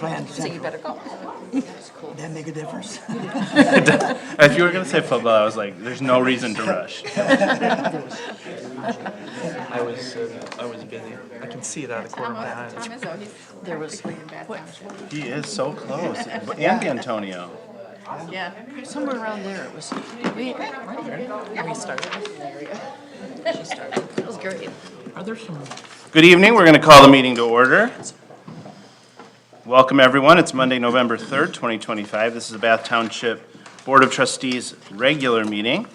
Clan So you Central. better go. That make a difference? If you were going to say football, I was like, there's no reason to rush. I was busy. I can see it out of the corner of my eyes. Tom Izzo, he's practically in Bath Township. He is so close. And Antonio. Yeah. Somewhere around there, it was, we started. She started. It was great. Are there some? Good evening. We're going to call the meeting to order. Welcome, everyone. It's Monday, November 3rd, 2025. This is the Bath Township Board of Trustees regular meeting.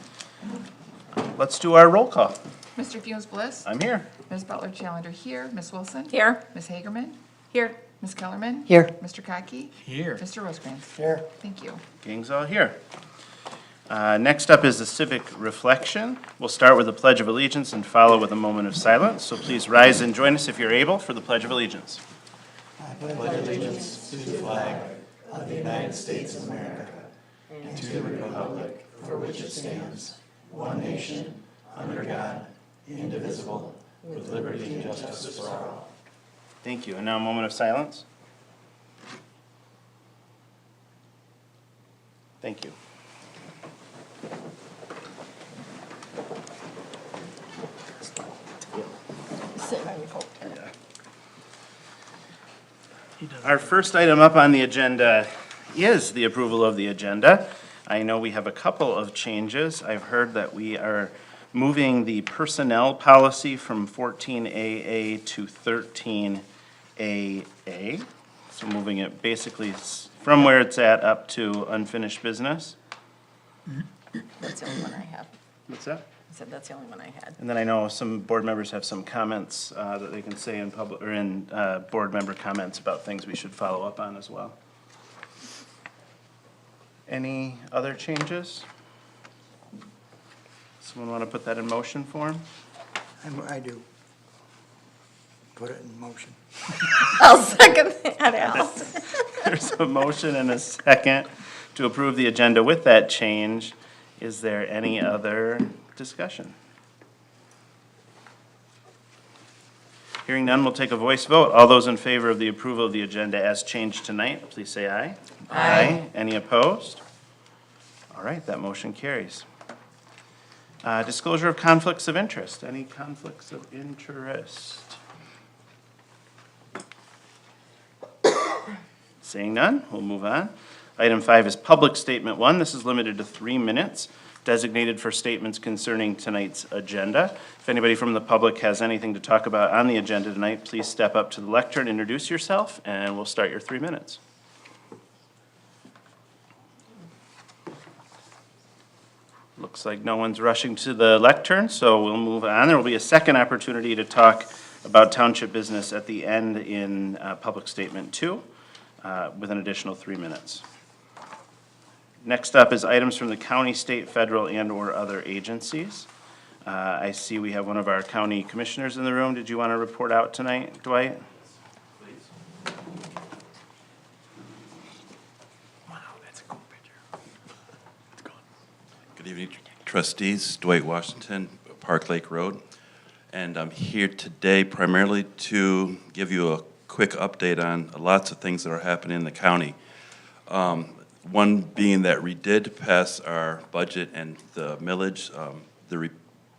Let's do our roll call. Mr. Funes Bliss? I'm here. Ms. Butler Challenger here. Ms. Wilson? Here. Ms. Hagerman? Here. Ms. Kellerman? Here. Mr. Kaki? Here. Mr. Rosecrans? Here. Thank you. Gang's all here. Next up is the civic reflection. We'll start with the Pledge of Allegiance and follow with a moment of silence. So please rise and join us if you're able for the Pledge of Allegiance. I pledge allegiance to the flag of the United States of America and to the republic for which it stands, one nation, under God, indivisible, with liberty and justice for all. Thank you. And now a moment of silence. Thank you. Our first item up on the agenda is the approval of the agenda. I know we have a couple of changes. I've heard that we are moving the personnel policy from 14AA to 13AA. So moving it basically from where it's at up to unfinished business. That's the only one I have. What's that? I said that's the only one I had. And then I know some board members have some comments that they can say in public, or in board member comments about things we should follow up on as well. Any other changes? Someone want to put that in motion form? I do. Put it in motion. I'll second that, Al. There's a motion and a second to approve the agenda with that change. Is there any other discussion? Hearing none, we'll take a voice vote. All those in favor of the approval of the agenda as changed tonight, please say aye. Aye. Any opposed? All right, that motion carries. Disclosure of conflicts of interest. Any conflicts of interest? Seeing none, we'll move on. Item 5 is public statement 1. This is limited to 3 minutes, designated for statements concerning tonight's agenda. If anybody from the public has anything to talk about on the agenda tonight, please step up to the lectern, introduce yourself, and we'll start your 3 minutes. Looks like no one's rushing to the lectern, so we'll move on. There will be a second opportunity to talk about township business at the end in public statement 2 with an additional 3 minutes. Next up is items from the county, state, federal, and/or other agencies. I see we have one of our county commissioners in the room. Did you want to report out tonight, Dwight? Please. Wow, that's a cool picture. It's gone. Good evening, trustees. Dwight Washington, Park Lake Road. And I'm here today primarily to give you a quick update on lots of things that are happening in the county. One being that we did pass our budget and the millage.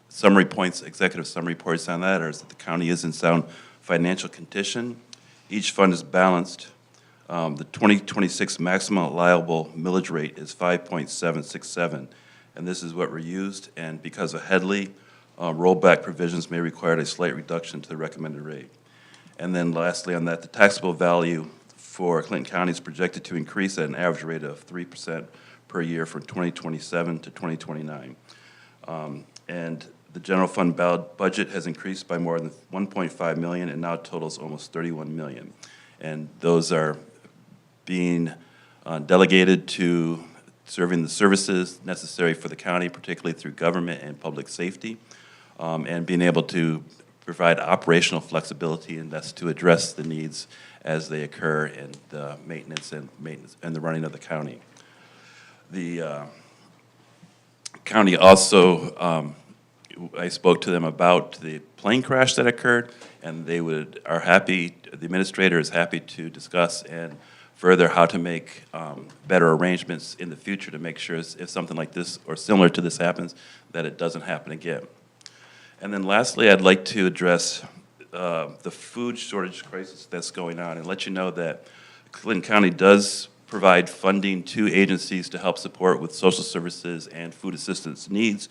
Summary points, executive summary points on that is that the county is in sound financial condition. Each fund is balanced. The 2026 maximum allowable millage rate is 5.767, and this is what we're used. And because of Headley, rollback provisions may require a slight reduction to the recommended rate. And then lastly on that, the taxable value for Clinton County is projected to increase at an average rate of 3% per year from 2027 to 2029. And the general fund budget has increased by more than 1.5 million and now totals almost 31 million. And those are being delegated to serving the services necessary for the county, particularly through government and public safety, and being able to provide operational flexibility, and that's to address the needs as they occur in the maintenance and the running of the county. The county also I spoke to them about the plane crash that occurred, and they are happy, the administrator is happy to discuss and further how to make better arrangements in the future to make sure if something like this or similar to this happens, that it doesn't happen again. And then lastly, I'd like to address the food shortage crisis that's going on and let you know that Clinton County does provide funding to agencies to help support with social services and food assistance needs.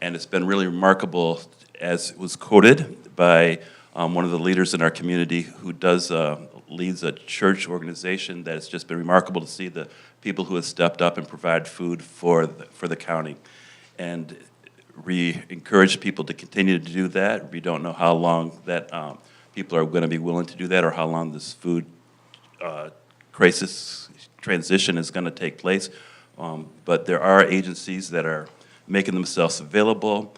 And it's been really remarkable, as was quoted by one of the leaders in our community who leads a church organization, that it's just been remarkable to see the people who have stepped up and provide food for the county. And we encourage people to continue to do that. We don't know how long that people are going to be willing to do that, or how long this food crisis transition is going to take place. But there are agencies that are making themselves available.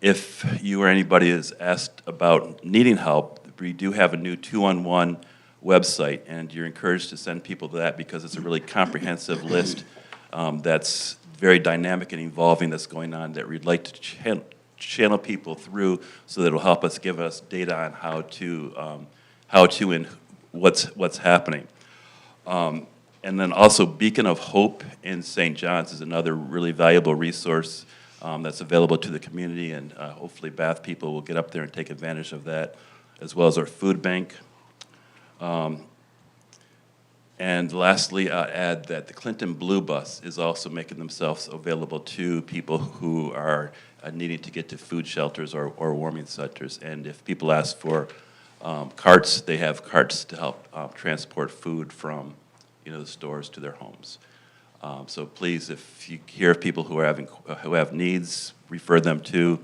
If you or anybody is asked about needing help, we do have a new 211 website, and you're encouraged to send people to that because it's a really comprehensive list that's very dynamic and evolving that's going on, that we'd like to channel people through so that it'll help us, give us data on how to and what's happening. And then also Beacon of Hope in St. John's is another really valuable resource that's available to the community, and hopefully Bath people will get up there and take advantage of that, as well as our food bank. And lastly, I'll add that the Clinton Blue Bus is also making themselves available to people who are needing to get to food shelters or warming centers. And if people ask for carts, they have carts to help transport food from the stores to their homes. So please, if you hear of people who have needs, refer them to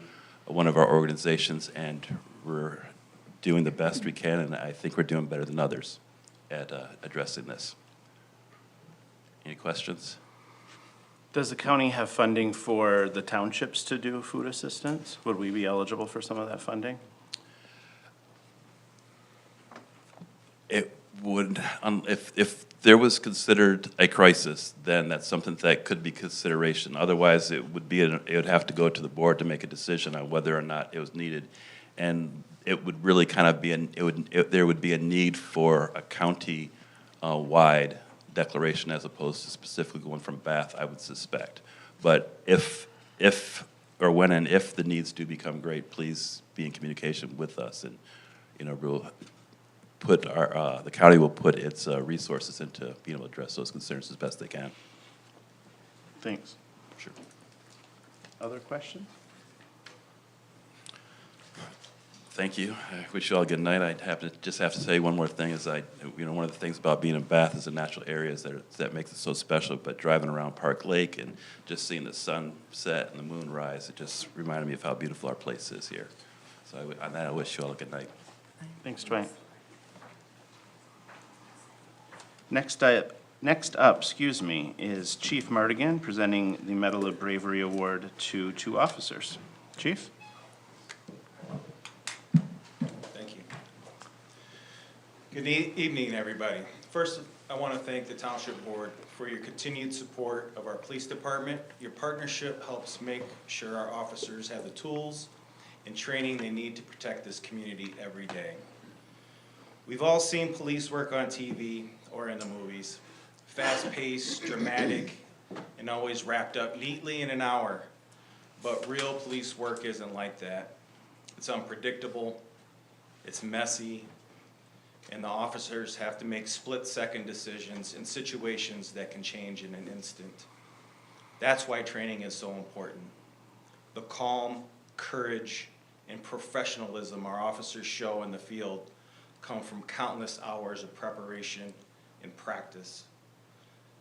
one of our organizations, and we're doing the best we can, and I think we're doing better than others at addressing this. Any questions? Does the county have funding for the townships to do food assistance? Would we be eligible for some of that funding? It would, if there was considered a crisis, then that's something that could be consideration. Otherwise, it would have to go to the board to make a decision on whether or not it was needed. And it would really kind of be there would be a need for a county wide declaration as opposed to specifically going from Bath, I would suspect. But if the needs do become great, please be in communication with us, and we'll put the county will put its resources into being able to address those concerns as best they can. Thanks. Sure. Other questions? Thank you. I wish you all a good night. I just have to say one more thing. Is one of the things about being in Bath is the natural areas that makes it so special. But driving around Park Lake and just seeing the sun set and the moon rise, it just reminded me of how beautiful our place is here. So on that, I wish you all a good night. Thanks, Dwight. Next up, is Chief Mardigan presenting the Medal of Bravery Award to 2 officers. Chief? Thank you. Good evening, everybody. First, I want to thank the Township Board for your continued support of our police department. Your partnership helps make sure our officers have the tools and training they need to protect this community every day. We've all seen police work on TV or in the movies. Fast-paced, dramatic, and always wrapped up neatly in an hour. But real police work isn't like that. It's unpredictable, it's messy, and the officers have to make split-second decisions in situations that can change in an instant. That's why training is so important. The calm, courage, and professionalism our officers show in the field come from countless hours of preparation and practice.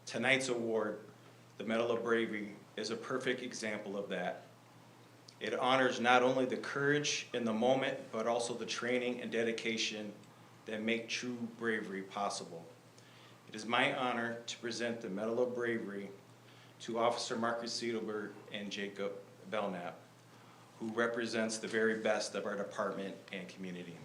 Tonight's award, the Medal of Bravery, is a perfect example of that. It honors not only the courage in the moment, but also the training and dedication that make true bravery possible. It is my honor to present the Medal of Bravery to Officer Marcus Siedelberg and Jacob Belknap, who represents the very best of our department and community.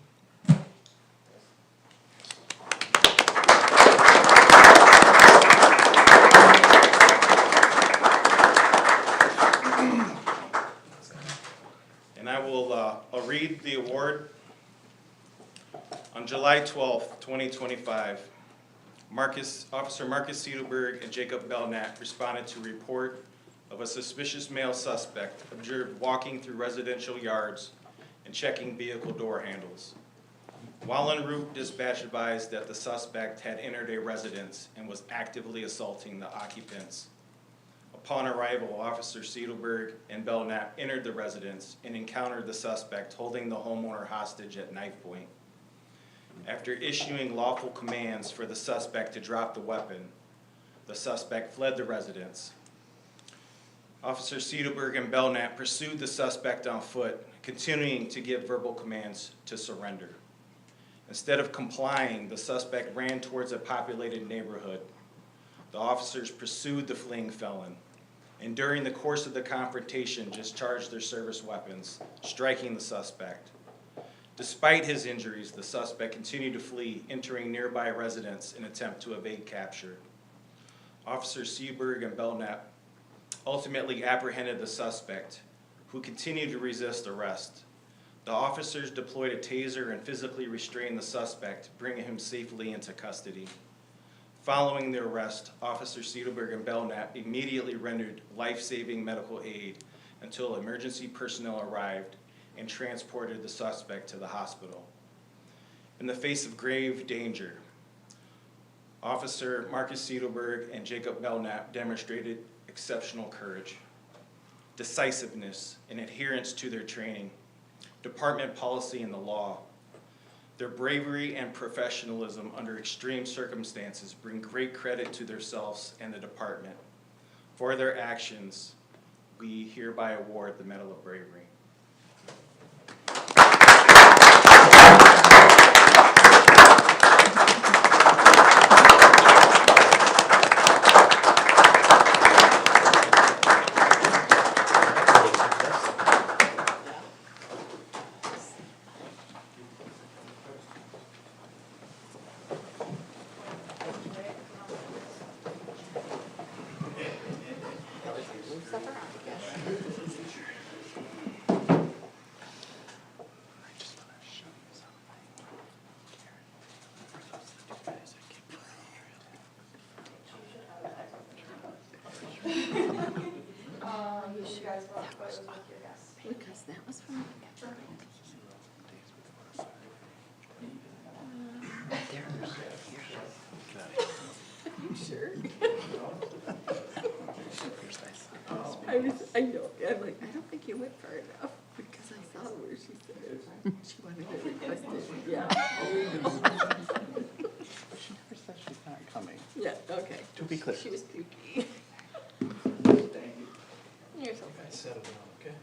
On July 12th, 2025, Officer Marcus Siedelberg and Jacob Belknap responded to a report of a suspicious male suspect observed walking through residential yards and checking vehicle door handles. While en route, dispatch advised that the suspect had entered a residence and was actively assaulting the occupants. Upon arrival, Officer Siedelberg and Belknap entered the residence and encountered the suspect holding the homeowner hostage at knife point. After issuing lawful commands for the suspect to drop the weapon, the suspect fled the residence. Officer Siedelberg and Belknap pursued the suspect on foot, continuing to give verbal commands to surrender. Instead of complying, the suspect ran towards a populated neighborhood. The officers pursued the fleeing felon, and during the course of the confrontation, discharged their service weapons, striking the suspect. Despite his injuries, the suspect continued to flee, entering nearby residents in an attempt to evade capture. Officers Siedelberg and Belknap ultimately apprehended the suspect, who continued to resist arrest. The officers deployed a taser and physically restrained the suspect, bringing him safely into custody. Following the arrest, Officers Siedelberg and Belknap immediately rendered life-saving medical aid until emergency personnel arrived and transported the suspect to the hospital. In the face of grave danger, Officer Marcus Siedelberg and Jacob Belknap demonstrated exceptional courage, decisiveness, and adherence to their training, department policy, and the law. Their bravery and professionalism under extreme circumstances bring great credit to themselves and the department. For their actions, we hereby award the Medal of Bravery. Because that was from. Sure. I know, I'm like, I don't think you went far enough, because I saw where she said she wanted to request it, yeah. She never said she's not coming. Yeah, okay. To be clear. She was pukey. You're so I settled down, okay?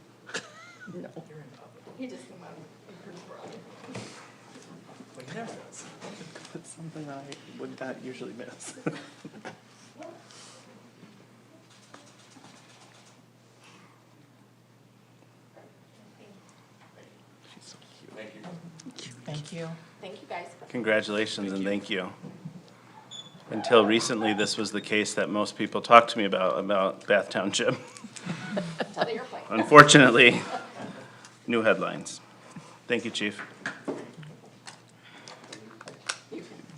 funny. No, You're in public. you just come out and prove wrong. Well, he never does. That's something I would not usually miss. She's so cute. Thank you. Thank you. Thank you, guys. Congratulations and thank you. Until recently, this was the case that most people talked to me about Bath Township. Tell the airplane. Unfortunately, new headlines. Thank you, Chief.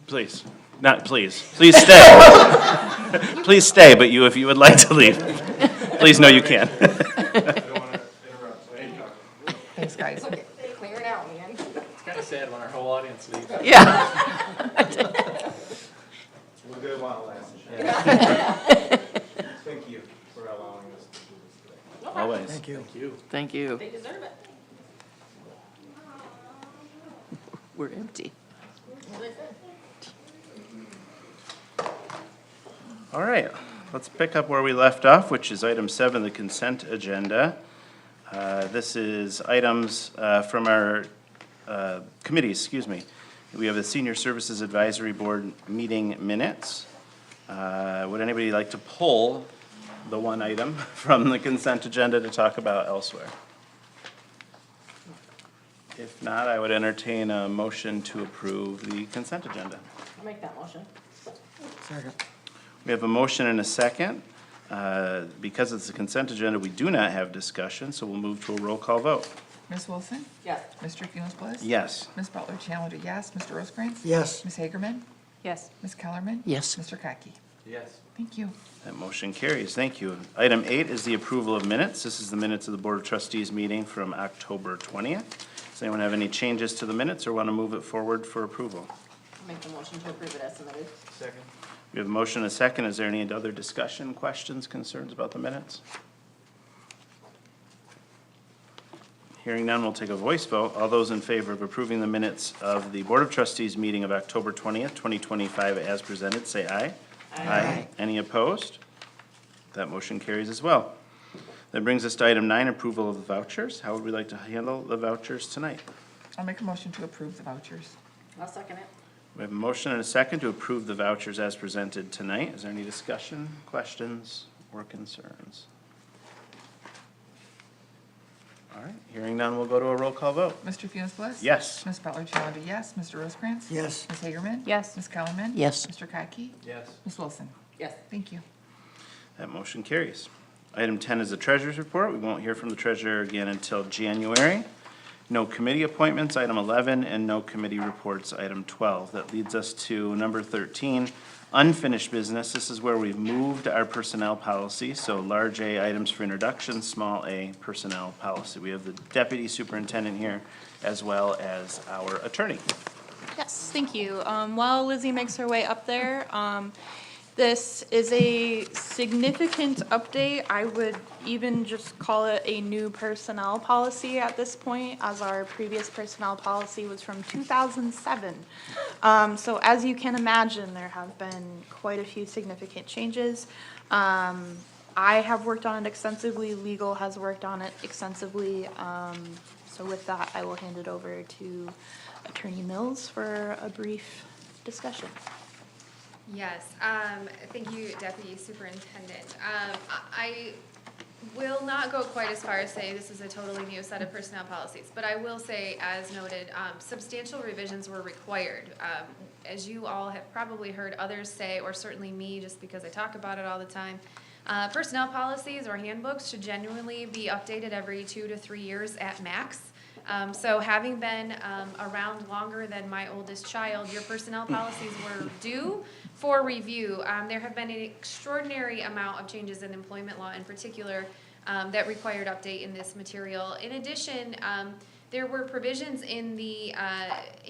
Please, not please, please stay. Please stay, but if you would like to leave, please know you can. I don't want to interrupt. Thanks, guys. Okay, clear it out, man. It's kind of sad when our whole audience leaves. Yeah. We'll go while it Thank you for allowing us to do this today. Always. Thank you. Thank you. They deserve it. We're empty. All right, let's pick up where we left off, which is item 7, the consent agenda. This is items from our committees, excuse me. We have the Senior Services Advisory Board meeting minutes. Would anybody like to pull the one item from the consent agenda to talk about elsewhere? If not, I would entertain a motion to approve the consent agenda. I'll make that motion. Second. We have a motion and a second. Because it's a consent agenda, we do not have discussion, so we'll move to a roll call vote. Ms. Wilson? Yes. Mr. Funes-Bliss? Yes. Ms. Butler Challenger, yes. Mr. Rosecrans? Yes. Ms. Hagerman? Yes. Ms. Kellerman? Yes. Mr. Kaki? Yes. Thank you. That motion carries. Thank you. Item 8 is the approval of minutes. This is the minutes of the Board of Trustees meeting from October 20th. Does anyone have any changes to the minutes or want to move it forward for approval? I'll make the motion to approve it as submitted. Second. We have a motion and a second. Is there any other discussion, questions, concerns about the minutes? Hearing none, we'll take a voice vote. All those in favor of approving the minutes of the Board of Trustees meeting of October 20th, 2025 as presented, say aye. Aye. Any opposed? That motion carries as well. That brings us to item 9, approval of the vouchers. How would we like to handle the vouchers tonight? I'll make a motion to approve the vouchers. I'll second it. We have a motion and a second to approve the vouchers as presented tonight. Is there any discussion, questions, or concerns? All right, hearing none, we'll go to a roll call vote. Mr. Funes-Bliss? Yes. Ms. Butler Challenger, yes. Mr. Rosecrans? Yes. Ms. Hagerman? Yes. Ms. Kellerman? Yes. Mr. Kaki? Yes. Ms. Wilson? Yes. Thank you. That motion carries. Item 10 is the treasurer's report. We won't hear from the treasurer again until January. No committee appointments, item 11, and no committee reports, item 12. That leads us to number 13, unfinished business. This is where we've moved our personnel policy, so large A items for introduction, small a personnel policy. We have the deputy superintendent here as well as our attorney. Yes, thank you. While Lizzie makes her way up there, this is a significant update. I would even just call it a new personnel policy at this point, as our previous personnel policy was from 2007. So as you can imagine, there have been quite a few significant changes. I have worked on it extensively, legal has worked on it extensively. So with that, I will hand it over to Attorney Mills for a brief discussion. Yes, thank you, Deputy Superintendent. I will not go quite as far as say this is a totally new set of personnel policies, but I will say, as noted, substantial revisions were required. As you all have probably heard others say, or certainly me, just because I talk about it all the time, personnel policies or handbooks should genuinely be updated every 2 to 3 years at max. So having been around longer than my oldest child, your personnel policies were due for review. There have been an extraordinary amount of changes in employment law in particular that required update in this material. In addition, there were provisions in the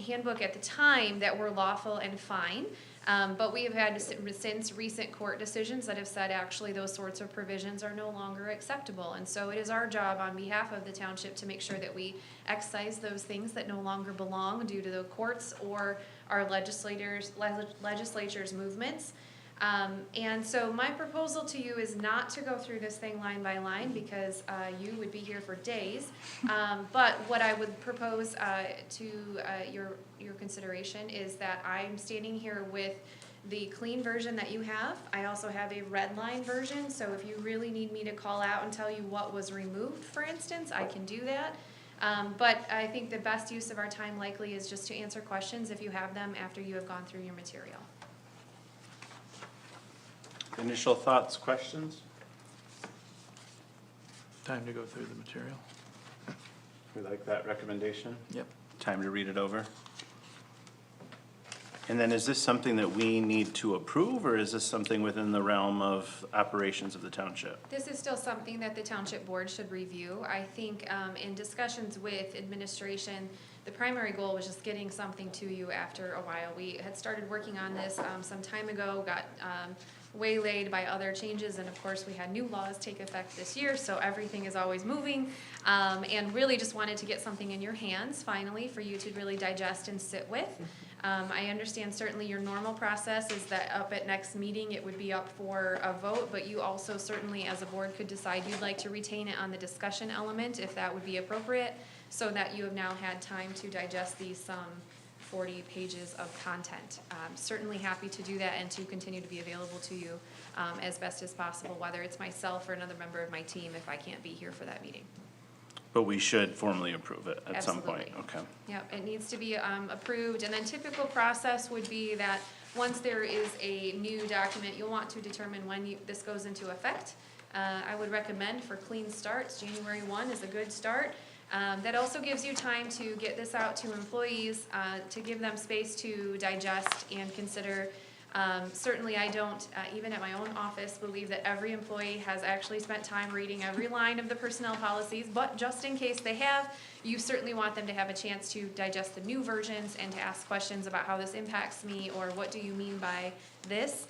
handbook at the time that were lawful and fine. But we have had since recent court decisions that have said actually those sorts of provisions are no longer acceptable. And so it is our job on behalf of the township to make sure that we excise those things that no longer belong due to the courts or our legislature's movements. And so my proposal to you is not to go through this thing line by line because you would be here for days. But what I would propose to your consideration is that I'm standing here with the clean version that you have. I also have a red line version, so if you really need me to call out and tell you what was removed, for instance, I can do that. But I think the best use of our time likely is just to answer questions if you have them after you have gone through your material. Initial thoughts, questions? Time to go through the material. We like that recommendation? Yep. Time to read it over? And then is this something that we need to approve, or is this something within the realm of operations of the township? This is still something that the township board should review. I think in discussions with administration, the primary goal was just getting something to you after a while. We had started working on this some time ago, got waylaid by other changes, and of course we had new laws take effect this year, so everything is always moving, and really just wanted to get something in your hands finally for you to really digest and sit with. I understand certainly your normal process is that up at next meeting it would be up for a vote, but you also certainly as a board could decide you'd like to retain it on the discussion element if that would be appropriate, so that you have now had time to digest these 40 pages of content. Certainly happy to do that and to continue to be available to you as best as possible, whether it's myself or another member of my team if I can't be here for that meeting. But we should formally approve it at some point, Absolutely. okay. Yep, it needs to be approved, and then typical process would be that once there is a new document, you'll want to determine when this goes into effect. I would recommend for clean starts, January 1 is a good start. That also gives you time to get this out to employees, to give them space to digest and consider. Certainly I don't, even at my own office, believe that every employee has actually spent time reading every line of the personnel policies, but just in case they have, you certainly want them to have a chance to digest the new versions and to ask questions about how this impacts me or what do you mean by this.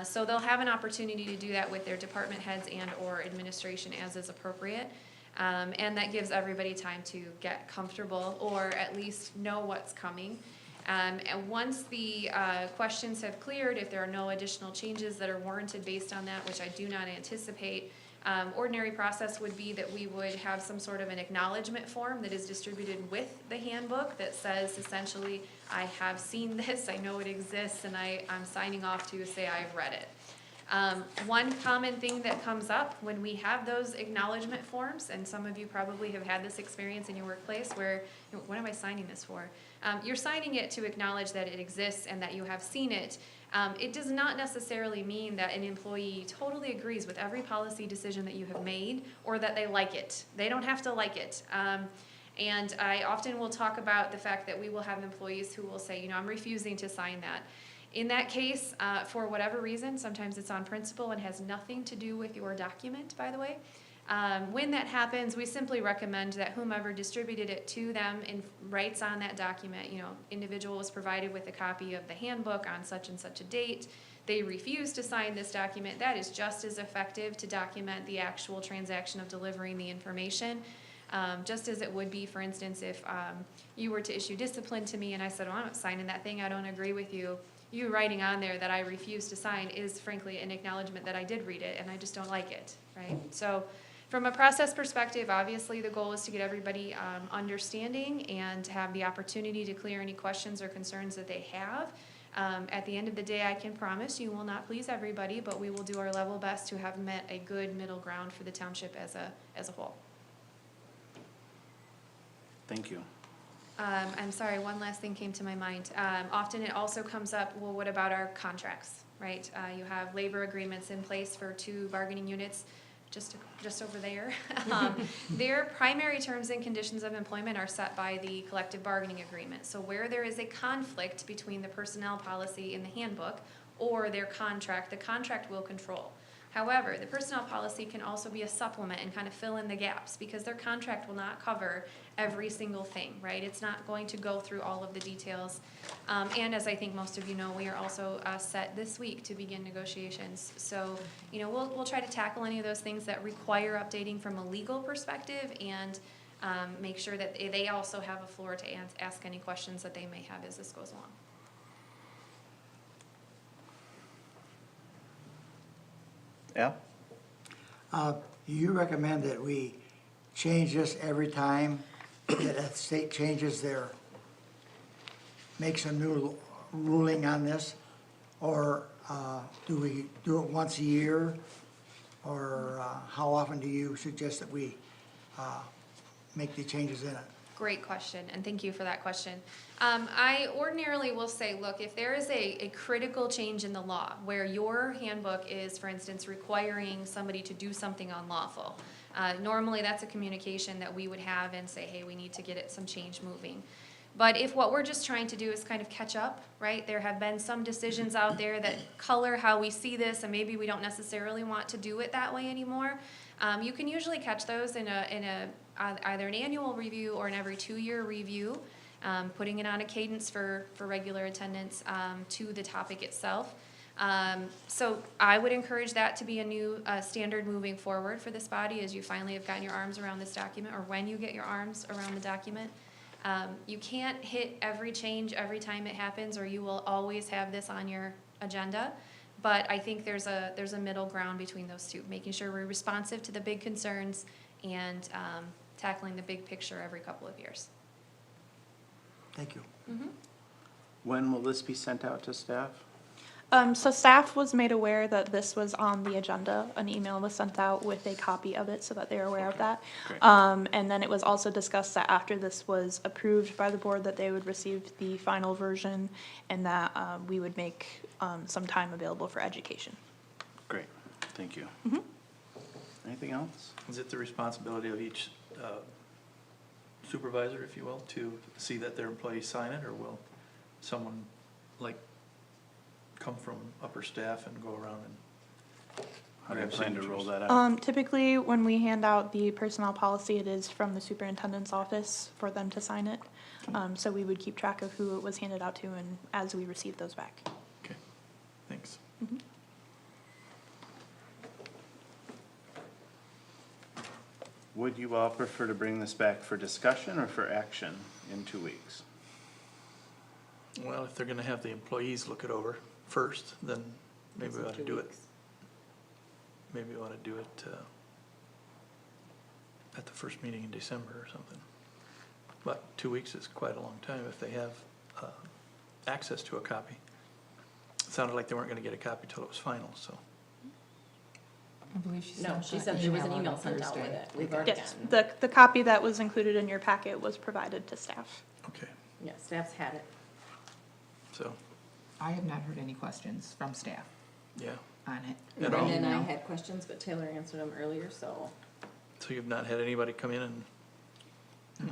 So they'll have an opportunity to do that with their department heads and or administration as is appropriate. And that gives everybody time to get comfortable or at least know what's coming. And once the questions have cleared, if there are no additional changes that are warranted based on that, which I do not anticipate, ordinary process would be that we would have some sort of an acknowledgement form that is distributed with the handbook that says essentially, I have seen this, I know it exists, and I'm signing off to say I've read it. One common thing that comes up when we have those acknowledgement forms, and some of you probably have had this experience in your workplace where, what am I signing this for? You're signing it to acknowledge that it exists and that you have seen it. It does not necessarily mean that an employee totally agrees with every policy decision that you have made or that they like it. They don't have to like it. And I often will talk about the fact that we will have employees who will say, I'm refusing to sign that. In that case, for whatever reason, sometimes it's on principle and has nothing to do with your document, by the way. When that happens, we simply recommend that whomever distributed it to them and writes on that document, individual was provided with a copy of the handbook on such and such a date. They refuse to sign this document. That is just as effective to document the actual transaction of delivering the information. Just as it would be, for instance, if you were to issue discipline to me and I said, I'm not signing that thing, I don't agree with you. You writing on there that I refuse to sign is frankly an acknowledgement that I did read it and I just don't like it, right? So from a process perspective, obviously the goal is to get everybody understanding and have the opportunity to clear any questions or concerns that they have. At the end of the day, I can promise you will not please everybody, but we will do our level best to have met a good middle ground for the township as a whole. Thank you. I'm sorry, one last thing came to my mind. Often it also comes up, well, what about our contracts, right? You have labor agreements in place for 2 bargaining units, just over there. Their primary terms and conditions of employment are set by the collective bargaining agreement. So where there is a conflict between the personnel policy in the handbook or their contract, the contract will control. However, the personnel policy can also be a supplement and kind of fill in the gaps because their contract will not cover every single thing, right? It's not going to go through all of the details. And as I think most of you know, we are also set this week to begin negotiations. So, we'll try to tackle any of those things that require updating from a legal perspective and make sure that they also have a floor to ask any questions that they may have as this goes along. Al? You recommend that we change this every time that a state makes a new ruling on this? Or do we do it once a year? Or how often do you suggest that we make the changes in it? Great question, and thank you for that question. I ordinarily will say, look, if there is a critical change in the law where your handbook is, for instance, requiring somebody to do something unlawful, normally that's a communication that we would have and say, hey, we need to get some change moving. But if what we're just trying to do is kind of catch up, right? There have been some decisions out there that color how we see this, and maybe we don't necessarily want to do it that way anymore. You can usually catch those in either an annual review or an every 2-year review, putting it on a cadence for regular attendance to the topic itself. So I would encourage that to be a new standard moving forward for this body as you finally have gotten your arms around this document, or when you get your arms around the document. You can't hit every change every time it happens, or you will always have this on your agenda. But I think there's a middle ground between those two, making sure we're responsive to the big concerns and tackling the big picture every couple of years. Thank you. Mm-hmm. When will this be sent out to staff? So staff was made aware that this was on the agenda. An email was sent out with a copy of it so that they're aware of that. Great. And then it was also discussed that after this was approved by the board that they would receive the final version and that we would make some time available for education. Great, thank you. Mm-hmm. Anything else? Is it the responsibility of each supervisor, if you will, to see that their employees sign it, or will someone like come from upper staff and go around and How do you grab plan to roll signatures? that out? Typically, when we hand out the personnel policy, it is from the superintendent's office for them to sign it. So we would keep track of who it was handed out to and as we receive those back. Okay, thanks. Would you all prefer to bring this back for discussion or for action in 2 weeks? Well, if they're gonna have the employees look it over first, then maybe we ought to do it. Maybe we ought to do it, at the first meeting in December or something. But 2 weeks is quite a long time if they have, access to a copy. It sounded like they weren't gonna get a copy till it was final, so. I believe she No, sent she that said there was an on email sent out with Thursday. it. We've already Yes, gotten. the copy that was included in your packet was provided to staff. Okay, Yeah, staff's had it. so, I have not heard any questions from staff yeah. on it. At all? Brenda and I had questions, but Taylor answered them earlier, so. So you've not had anybody come in and,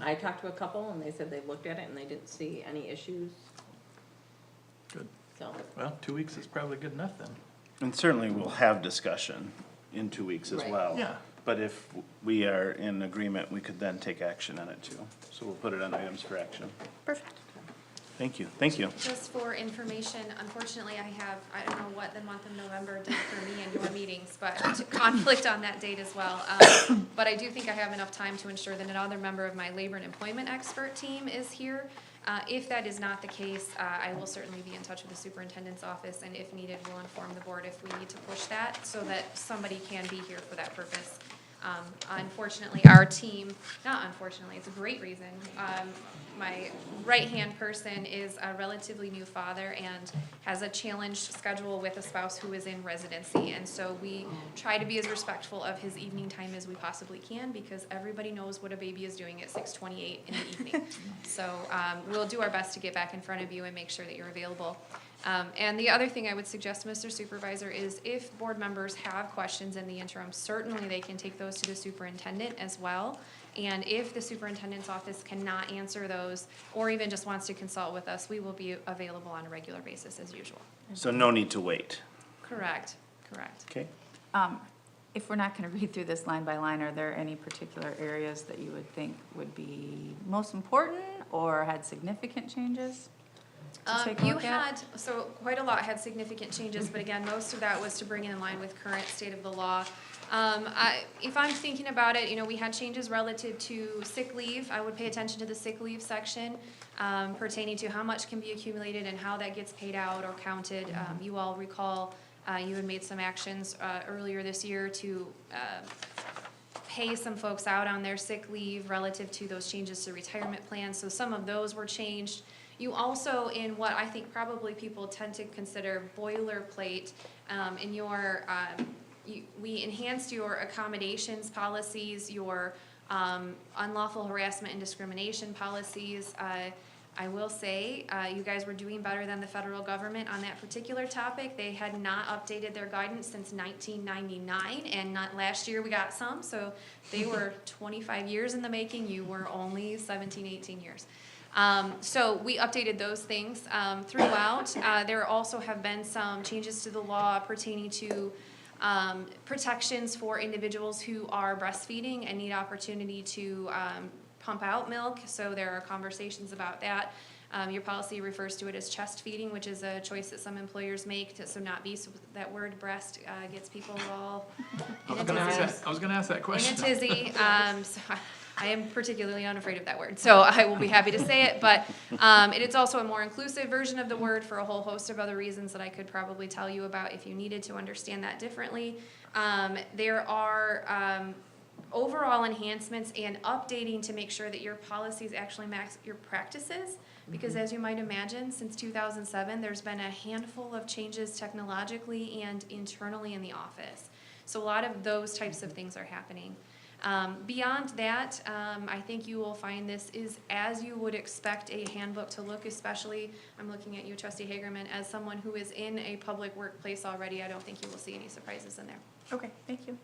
I talked to a couple and they said they looked at it and they didn't see any issues, good. so. Well, 2 weeks is probably good enough then. And certainly we'll have discussion in 2 weeks as Right. well. Yeah. But if we are in agreement, we could then take action on it too. So we'll put it on items for action. Perfect. Thank you, thank you. Just for information, unfortunately, I don't know what the month of November did for me and your meetings, but to conflict on that date as well. But I do think I have enough time to ensure that another member of my labor and employment expert team is here. If that is not the case, I will certainly be in touch with the superintendent's office, and if needed, we'll inform the board if we need to push that so that somebody can be here for that purpose. Unfortunately, our team, not unfortunately, it's a great reason. My right-hand person is a relatively new father and has a challenged schedule with a spouse who is in residency. And so we try to be as respectful of his evening time as we possibly can, because everybody knows what a baby is doing at 6:28 in the evening. So we'll do our best to get back in front of you and make sure that you're available. And the other thing I would suggest, Mr. Supervisor, is if board members have questions in the interim, certainly they can take those to the superintendent as well. And if the superintendent's office cannot answer those, or even just wants to consult with us, we will be available on a regular basis as usual. So no need to wait, Correct, correct. okay? If we're not gonna read through this line by line, are there any particular areas that you would think would be most important or had significant changes? to take a You look at? had, so quite a lot had significant changes, but again, most of that was to bring it in line with current state of the law. If I'm thinking about it, we had changes relative to sick leave. I would pay attention to the sick leave section, pertaining to how much can be accumulated and how that gets paid out or counted. You all recall, you had made some actions, earlier this year to, pay some folks out on their sick leave relative to those changes to retirement plans, so some of those were changed. You also, in what I think probably people tend to consider boilerplate, in your, we enhanced your accommodations policies, your unlawful harassment and discrimination policies. I will say, you guys were doing better than the federal government on that particular topic. They had not updated their guidance since 1999, and not last year we got some, so they were 25 years in the making. You were only 17, 18 years. So we updated those things throughout. There also have been some changes to the law pertaining to protections for individuals who are breastfeeding and need opportunity to pump out milk, so there are conversations about that. Your policy refers to it as chest feeding, which is a choice that some employers make to not be, so that word breast gets people all in a tizzy. I was gonna ask that question. In a tizzy, so I am particularly unafraid of that word, so I will be happy to say it, but it is also a more inclusive version of the word for a whole host of other reasons that I could probably tell you about if you needed to understand that differently. There are overall enhancements and updating to make sure that your policies actually match your practices, because as you might imagine, since 2007, there's been a handful of changes technologically and internally in the office. So a lot of those types of things are happening. Beyond that, I think you will find this is as you would expect a handbook to look, especially, I'm looking at you, Trustee Hagerman, as someone who is in a public workplace already. I don't think you will see any surprises in there. Okay, thank you.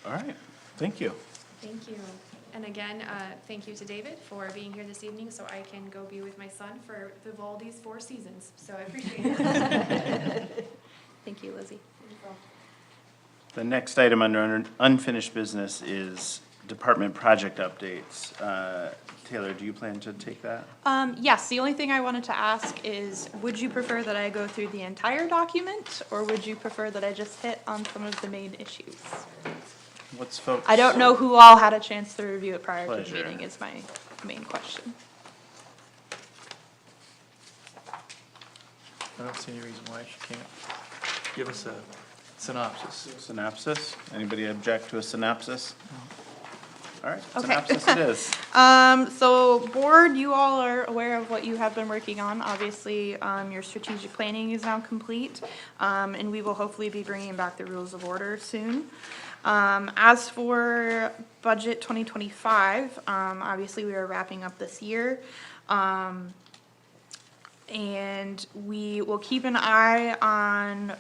All right, thank you. Thank you. And again, thank you to David for being here this evening so I can go be with my son for Vivaldi's 4 Seasons. So I appreciate it. Thank you, Lizzie. The next item under unfinished business is department project updates. Taylor, do you plan to take that? Yes, the only thing I wanted to ask is, would you prefer that I go through the entire document, or would you prefer that I just hit on some of the main issues? What's folks? I don't know who all had a chance to review it prior to the Pleasure. meeting is my main question. I don't see any reason why she can't give us a synopsis. Synopsis? Anybody object to a synopsis? All right, Okay. synopsis it is. So board, you all are aware of what you have been working on. Obviously, your strategic planning is now complete. And we will hopefully be bringing back the rules of order soon. As for budget 2025, obviously we are wrapping up this year. And we will keep an eye on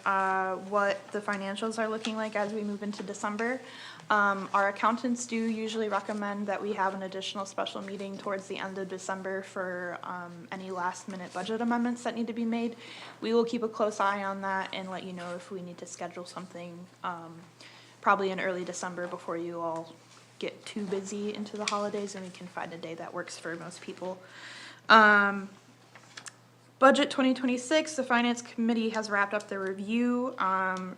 what the financials are looking like as we move into December. Our accountants do usually recommend that we have an additional special meeting towards the end of December for any last minute budget amendments that need to be made. We will keep a close eye on that and let you know if we need to schedule something probably in early December before you all get too busy into the holidays, and we can find a day that works for most people. Budget 2026, the Finance Committee has wrapped up their review.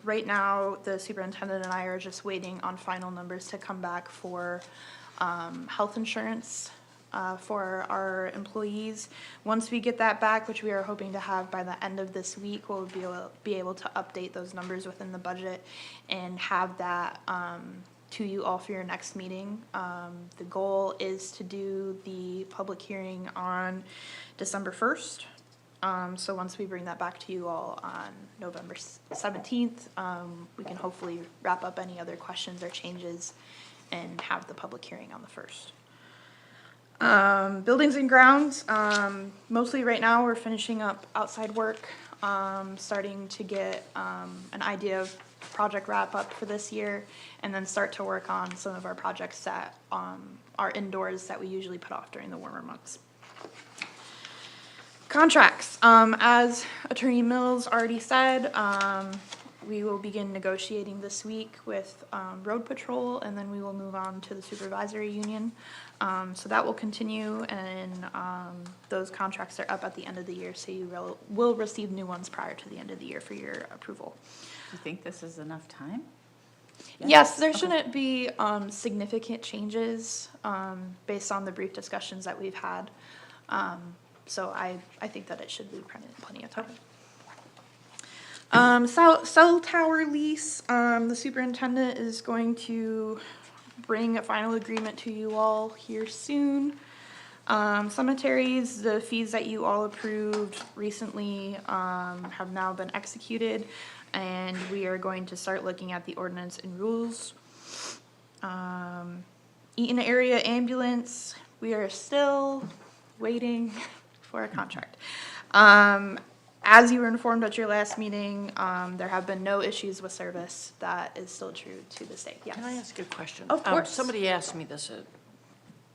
Right now, the superintendent and I are just waiting on final numbers to come back for health insurance for our employees. Once we get that back, which we are hoping to have by the end of this week, we'll be able to update those numbers within the budget and have that to you all for your next meeting. The goal is to do the public hearing on December 1st. So once we bring that back to you all on November 17th, we can hopefully wrap up any other questions or changes and have the public hearing on the 1st. Buildings and grounds, mostly right now we're finishing up outside work, starting to get an idea of project wrap up for this year, and then start to work on some of our projects that are indoors that we usually put off during the warmer months. Contracts, as Attorney Mills already said, we will begin negotiating this week with Road Patrol, and then we will move on to the supervisory union. So that will continue, and those contracts are up at the end of the year, so you will receive new ones prior to the end of the year for your approval. Do you think this is enough time? Yes, there shouldn't be significant changes based on the brief discussions that we've had. So I think that it should be plenty of time. Cell tower lease, the superintendent is going to bring a final agreement to you all here soon. Cemeteries, the fees that you all approved recently have now been executed, and we are going to start looking at the ordinance and rules. Eaton area ambulance, we are still waiting for a contract. As you were informed at your last meeting, there have been no issues with service. That is still true to this day, yes. Can I ask a question? Of course. Somebody asked me this, a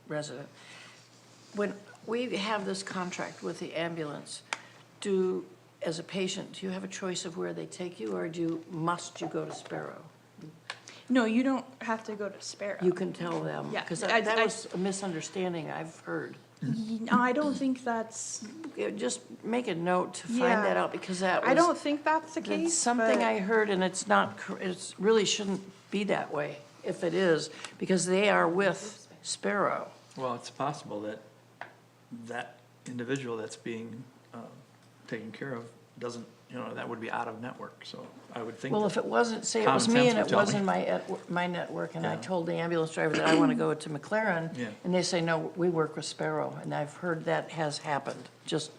resident. When we have this contract with the ambulance, as a patient, do you have a choice of where they take you, or must you go to Sparrow? No, you don't have to go to Sparrow. You can tell them? Yeah, Because I- that was a misunderstanding I've heard. No, I don't think that's, Just make a note to find Yeah. that out, because that was. I don't think that's the case. It's something but- I heard, and it's not, it really shouldn't be that way, if it is, because they are with Sparrow. Well, it's possible that that individual that's being taken care of doesn't, that would be out of network, so I would think. Well, that if it wasn't, say it was common me sense and would it tell me. wasn't my network, and I Yeah. told the ambulance driver that I want to go to McLaren, Yeah. and they say, no, we work with Sparrow, and I've heard that has happened. Just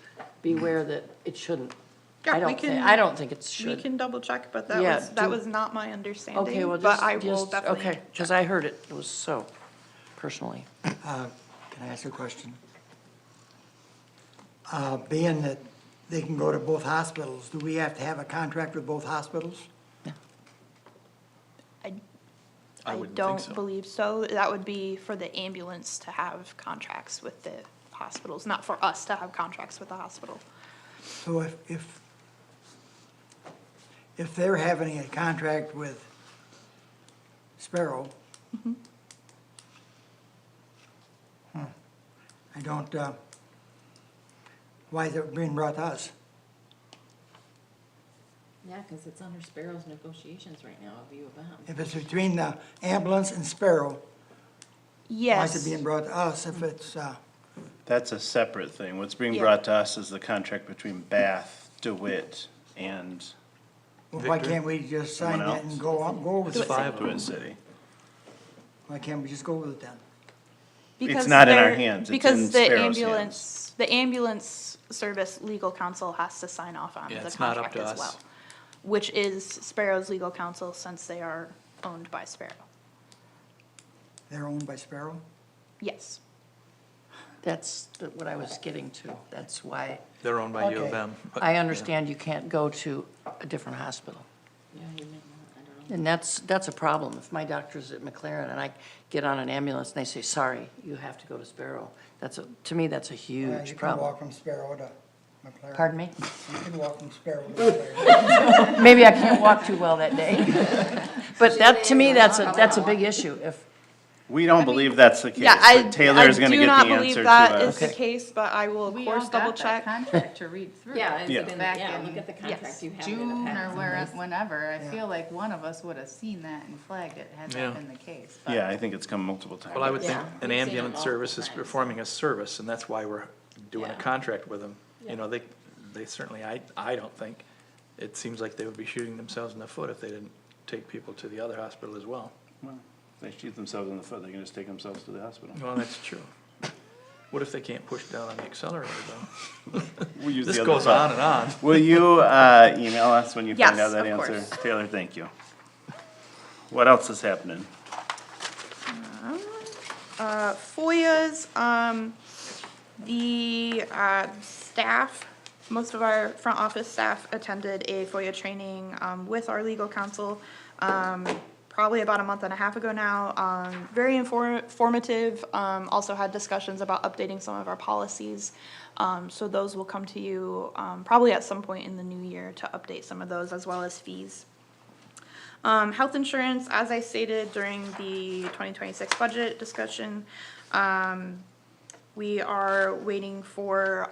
beware that it shouldn't. Yeah, I we don't think, can- I don't think it We should. can double check, but that Yeah, that do- was not my understanding. Okay, well, But I will just, definitely. okay, because I heard it was so, personally. Can I ask a question? Being that they can go to both hospitals, do we have to have a contract with both hospitals? I wouldn't think so. don't believe so. That would be for the ambulance to have contracts with the hospitals, not for us to have contracts with the hospital. So if they're having a contract with Sparrow, I don't, why is it being brought to us? Yeah, because it's under Sparrow's negotiations right now of U of M. If it's between the ambulance and Sparrow, why is it Yes. being brought to us if it's, That's a separate thing. What's being Yeah. brought to us is the contract between Bath, DeWitt, and well, why Victor? can't we just sign Someone that else? and go with It's it? five of them. DeWitt City. Why can't we just go with it then? It's not in our they're- hands, it's in Because the Sparrow's the ambulance service legal counsel has to sign off on Yeah, the it's not up contract to as us. well. Which is Sparrow's legal counsel since they are owned by Sparrow. They're owned by Sparrow? Yes. That's what I was getting to. That's why They're owned by U of Okay. M. but- I understand you can't go to a different hospital. Yeah, you meant that, I don't know. And that's a problem. If my doctor's at McLaren and I get on an ambulance and they say, sorry, you have to go to Sparrow, to me, that's a You huge can problem. walk from Sparrow to McLaren. Pardon me? You can walk from Sparrow to McLaren. Maybe I can't walk too well that day. But that, to me, that's a big issue. If, We don't believe that's the case, Yeah, but Taylor is gonna get the I do not answer believe to that is the us. case, but I will of We course all double got that check. contract to read through. Yeah, is Yeah. it in, Back yeah, in look at the contract yes, you have in the June or past. whenever, I Yeah. feel like one of us would have seen that and flagged it had Yeah. that been the case. but- Yeah, I think it's come multiple times. Well, I would think Yeah, an we've seen it ambulance multiple service is times. performing a service, and that's why we're doing a Yeah. contract with them. Yeah. You know, they certainly, I don't think, it seems like they would be shooting themselves in the foot if they didn't take people to the other hospital as well. Well, if they shoot themselves in the foot, they can just take themselves to the hospital. Well, that's true. What if they can't push down on the accelerator though? We'll use This the other goes side. on and on. Will you, email us when you find Yes, out that of answer? course. Taylor, thank you. What else is happening? FOIAs, the staff, most of our front office staff attended a FOIA training with our legal counsel probably about a month and a half ago now. Very informative, also had discussions about updating some of our policies. So those will come to you probably at some point in the new year to update some of those as well as fees. Health insurance, as I stated during the 2026 budget discussion, we are waiting for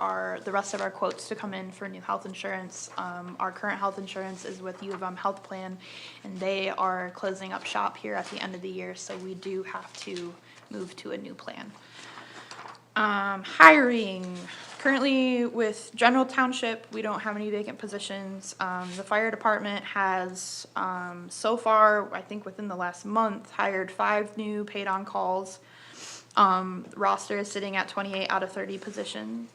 the rest of our quotes to come in for new health insurance. Our current health insurance is with U of M Health Plan, and they are closing up shop here at the end of the year, so we do have to move to a new plan. Hiring. Currently with General Township, we don't have any vacant positions. The fire department has, so far, I think within the last month, hired 5 new paid on calls. Roster is sitting at 28 out of 30 positions.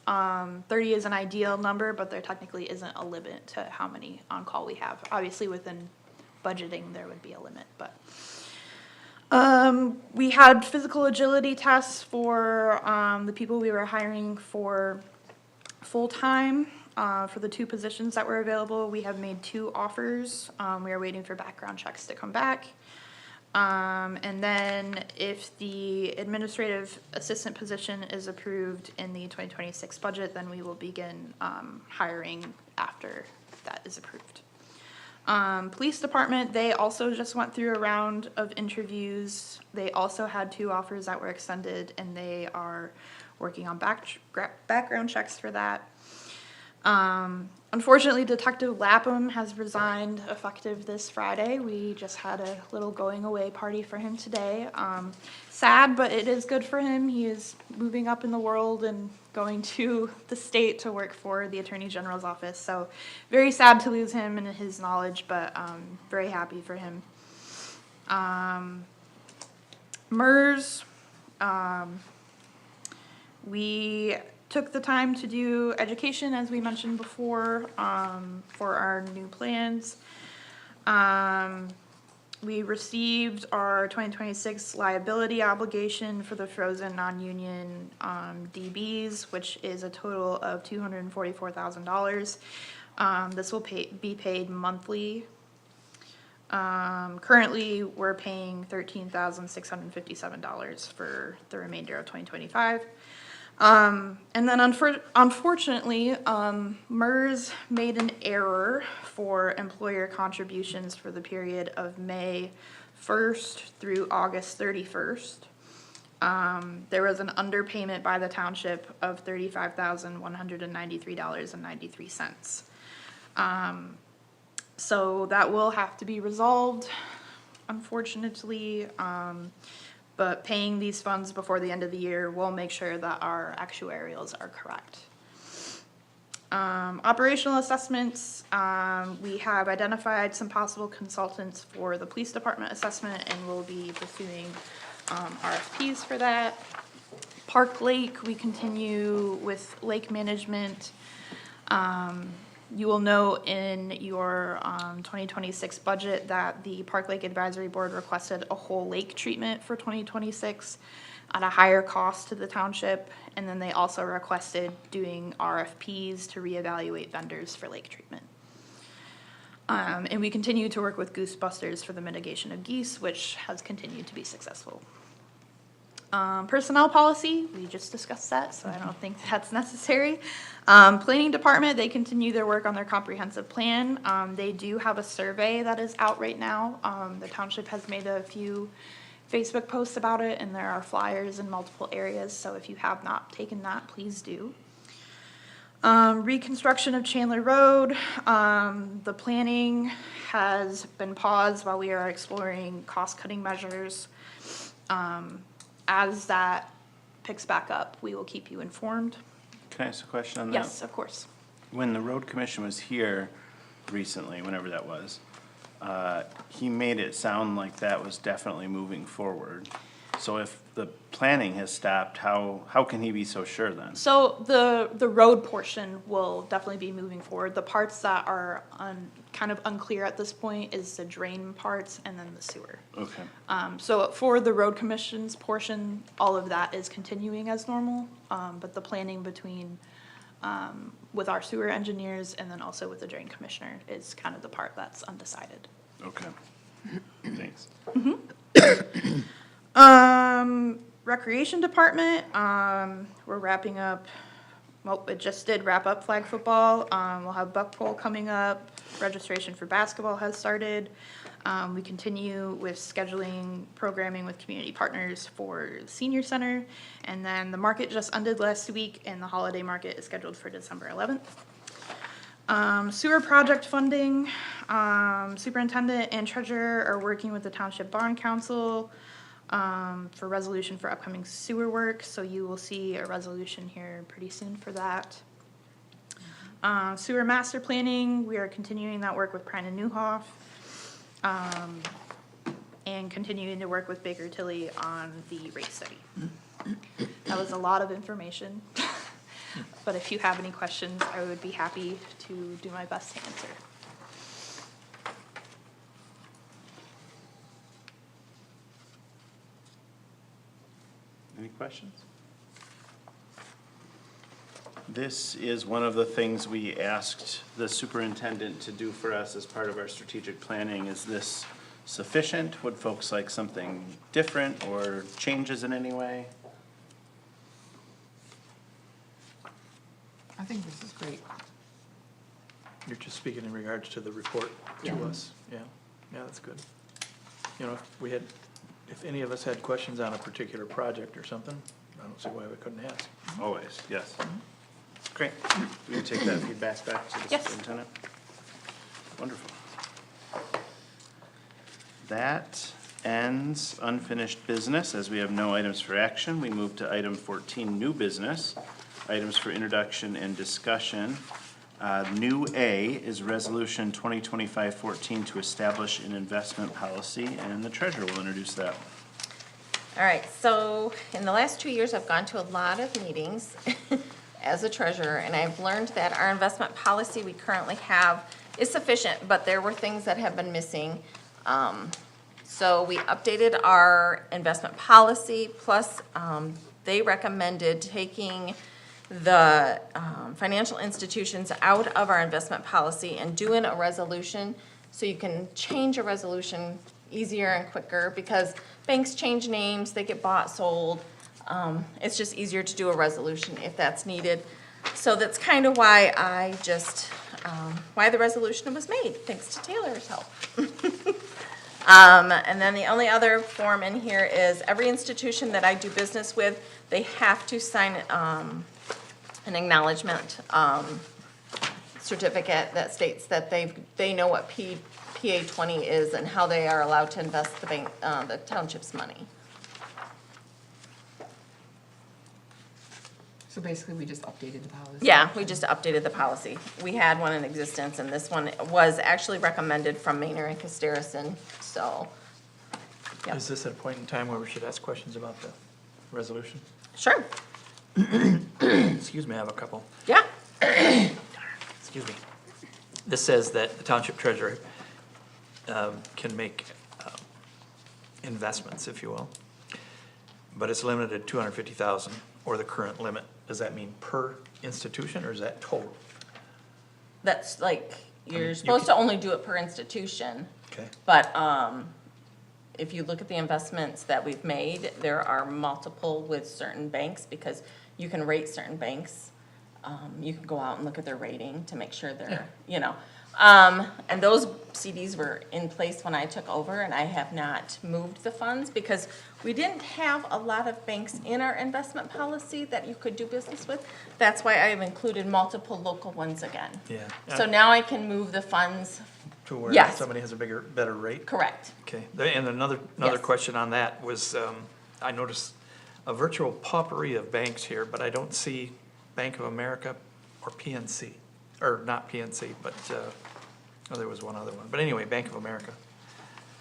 30 is an ideal number, but there technically isn't a limit to how many on call we have. Obviously within budgeting, there would be a limit, but. We had physical agility tests for the people we were hiring for full-time. For the 2 positions that were available, we have made 2 offers. We are waiting for background checks to come back. And then if the administrative assistant position is approved in the 2026 budget, then we will begin hiring after that is approved. Police department, they also just went through a round of interviews. They also had 2 offers that were extended, and they are working on background checks for that. Unfortunately, Detective Lapham has resigned effective this Friday. We just had a little going away party for him today. Sad, but it is good for him. He is moving up in the world and going to the state to work for the Attorney General's office. So very sad to lose him and his knowledge, but very happy for him. MERS, we took the time to do education, as we mentioned before, for our new plans. We received our 2026 liability obligation for the frozen non-union DBs, which is a total of $244,000. This will be paid monthly. Currently, we're paying $13,657 for the remainder of 2025. And then unfortunately, MERS made an error for employer contributions for the period of May 1st through August 31st. There was an underpayment by the township of $35,193.93. So that will have to be resolved, unfortunately. But paying these funds before the end of the year will make sure that our actuarials are correct. Operational assessments, we have identified some possible consultants for the police department assessment, and we'll be pursuing RFPs for that. Park Lake, we continue with lake management. You will note in your 2026 budget that the Park Lake Advisory Board requested a whole lake treatment for 2026 at a higher cost to the township, and then they also requested doing RFPs to reevaluate vendors for lake treatment. And we continue to work with Goose Busters for the mitigation of geese, which has continued to be successful. Personnel policy, we just discussed that, so I don't think that's necessary. Planning department, they continue their work on their comprehensive plan. They do have a survey that is out right now. The township has made a few Facebook posts about it, and there are flyers in multiple areas, so if you have not taken that, please do. Reconstruction of Chandler Road, the planning has been paused while we are exploring cost-cutting measures. As that picks back up, we will keep you informed. Can I ask a question on that? Yes, of course. When the road commission was here recently, whenever that was, he made it sound like that was definitely moving forward. So if the planning has stopped, how can he be so sure then? So the road portion will definitely be moving forward. The parts that are kind of unclear at this point is the drain parts and then the sewer. Okay. So for the road commission's portion, all of that is continuing as normal, but the planning between, with our sewer engineers and then also with the drain commissioner is kind of the part that's undecided. Okay. Thanks. Recreation department, we're wrapping up, well, it just did wrap up flag football. We'll have buck pole coming up. Registration for basketball has started. We continue with scheduling programming with community partners for the senior center. And then the market just ended last week, and the holiday market is scheduled for December 11th. Sewer project funding, superintendent and treasurer are working with the Township Bond Council for resolution for upcoming sewer work, so you will see a resolution here pretty soon for that. Sewer master planning, we are continuing that work with Prine and Newhoff, and continuing to work with Baker Tilly on the rate study. That was a lot of information, but if you have any questions, I would be happy to do my best to answer. Any questions? This is one of the things we asked the superintendent to do for us as part of our strategic planning. Is this sufficient? Would folks like something different or changes in any way? I think this is great. You're just speaking in regards to the report to us? Yeah, that's good. You know, if any of us had questions on a particular project or something, I don't see why we couldn't ask. Always, yes. Great. We can take that feedback back to the Yes. superintendent. Wonderful. That ends unfinished business. As we have no items for action, we move to item 14, new business. Items for introduction and discussion. New A is Resolution 2025-14 to establish an investment policy, and the treasurer will introduce that. All right, so in the last 2 years, I've gone to a lot of meetings as a treasurer, and I've learned that our investment policy we currently have is sufficient, but there were things that have been missing. So we updated our investment policy, plus they recommended taking the financial institutions out of our investment policy and doing a resolution so you can change a resolution easier and quicker, because banks change names, they get bought, sold. It's just easier to do a resolution if that's needed. So that's kind of why I just, why the resolution was made, thanks to Taylor's help. And then the only other form in here is every institution that I do business with, they have to sign an acknowledgement certificate that states that they know what PA 20 is and how they are allowed to invest the township's money. So basically, we just updated the policy? Yeah, we just updated the policy. We had one in existence, and this one was actually recommended from Maynard and Casterison, so. Yep. Is this a point in time where we should ask questions about the resolution? Sure, Excuse me, I have a couple. yeah. Excuse me. This says that the township treasurer can make investments, if you will, but it's limited to $250,000 or the current limit. Does that mean per institution, or is that total? That's like, mean, you're you supposed to only do it per institution. Okay. But if you look at the investments that we've made, there are multiple with certain banks, because you can rate certain banks. You can go out and look at their rating to make sure they're, you know. And those CDs were in place when I took over, and I have not moved the funds because we didn't have a lot of banks in our investment policy that you could do business with. That's why I've included multiple local ones again. Yeah. So now I can move the funds, To where Yes. somebody has a better rate? correct. Okay, and another Yes. question on that was, I noticed a virtual potpourri of banks here, but I don't see Bank of America or PNC, or not PNC, but, there was one other one, but anyway, Bank of America.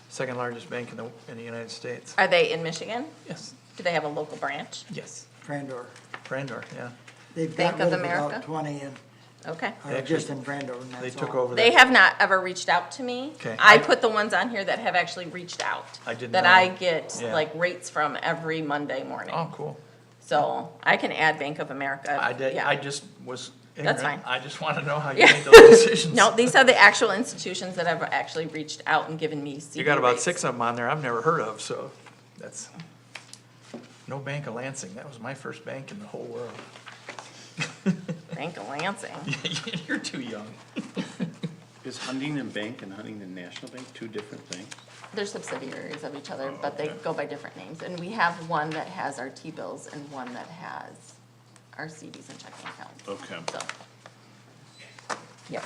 Second largest bank in the United States. Are they in Michigan? Yes. Do they have a local branch? Yes. Frandor. Frandor, yeah. They've Bank got of rid of America? about 20 and, Okay. just in Frandor, and They that's took all. over They that. have not ever reached out to me. Okay. I put the ones on here that have actually reached out. I didn't That know. I get Yeah. like rates from every Monday morning. Oh, cool. So I can add Bank of America. I did, Yeah. I just was That's ignorant. fine. I just want to know how you Yeah. made those decisions. No, these are the actual institutions that have actually reached out and given me CD You got about rates. 6 of them on there I've never heard of, so that's, no Bank of Lansing, that was my first bank in the whole world. Bank of Lansing. You're too young. Is Huntington Bank and Huntington National Bank two different things? They're subsidiaries of each other, but they go by different names. And we have one that has our T-bills and one that has our CDs and checking accounts. Okay. So, yep.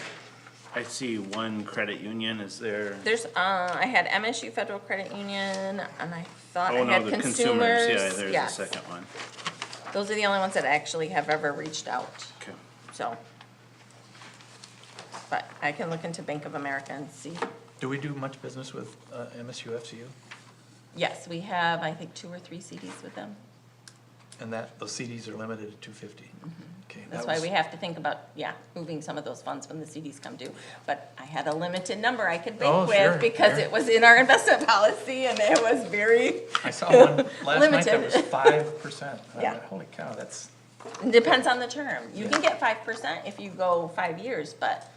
I see one credit union, is there? There's, I had MSU Federal Credit Union, and I thought I Oh, no, had the consumers. Yeah, there's the Yes. second one. Those are the only ones that actually have ever reached out, Okay. so. But I can look into Bank of America and see. Do we do much business with MSU FCU? Yes, we have, I think, 2 or 3 CDs with them. And those CDs are limited to 250? Okay, Mm-hmm. That's that why was- we have to think about, moving some of those funds when the CDs come due. But I had a limited number I could Oh, bank sure, with because sure. it was in our investment policy and it was very I saw one last night that was limited. 5%. I Yeah. thought, holy cow, that's, It depends on the term. You Yeah. can get 5% if you go 5 years, but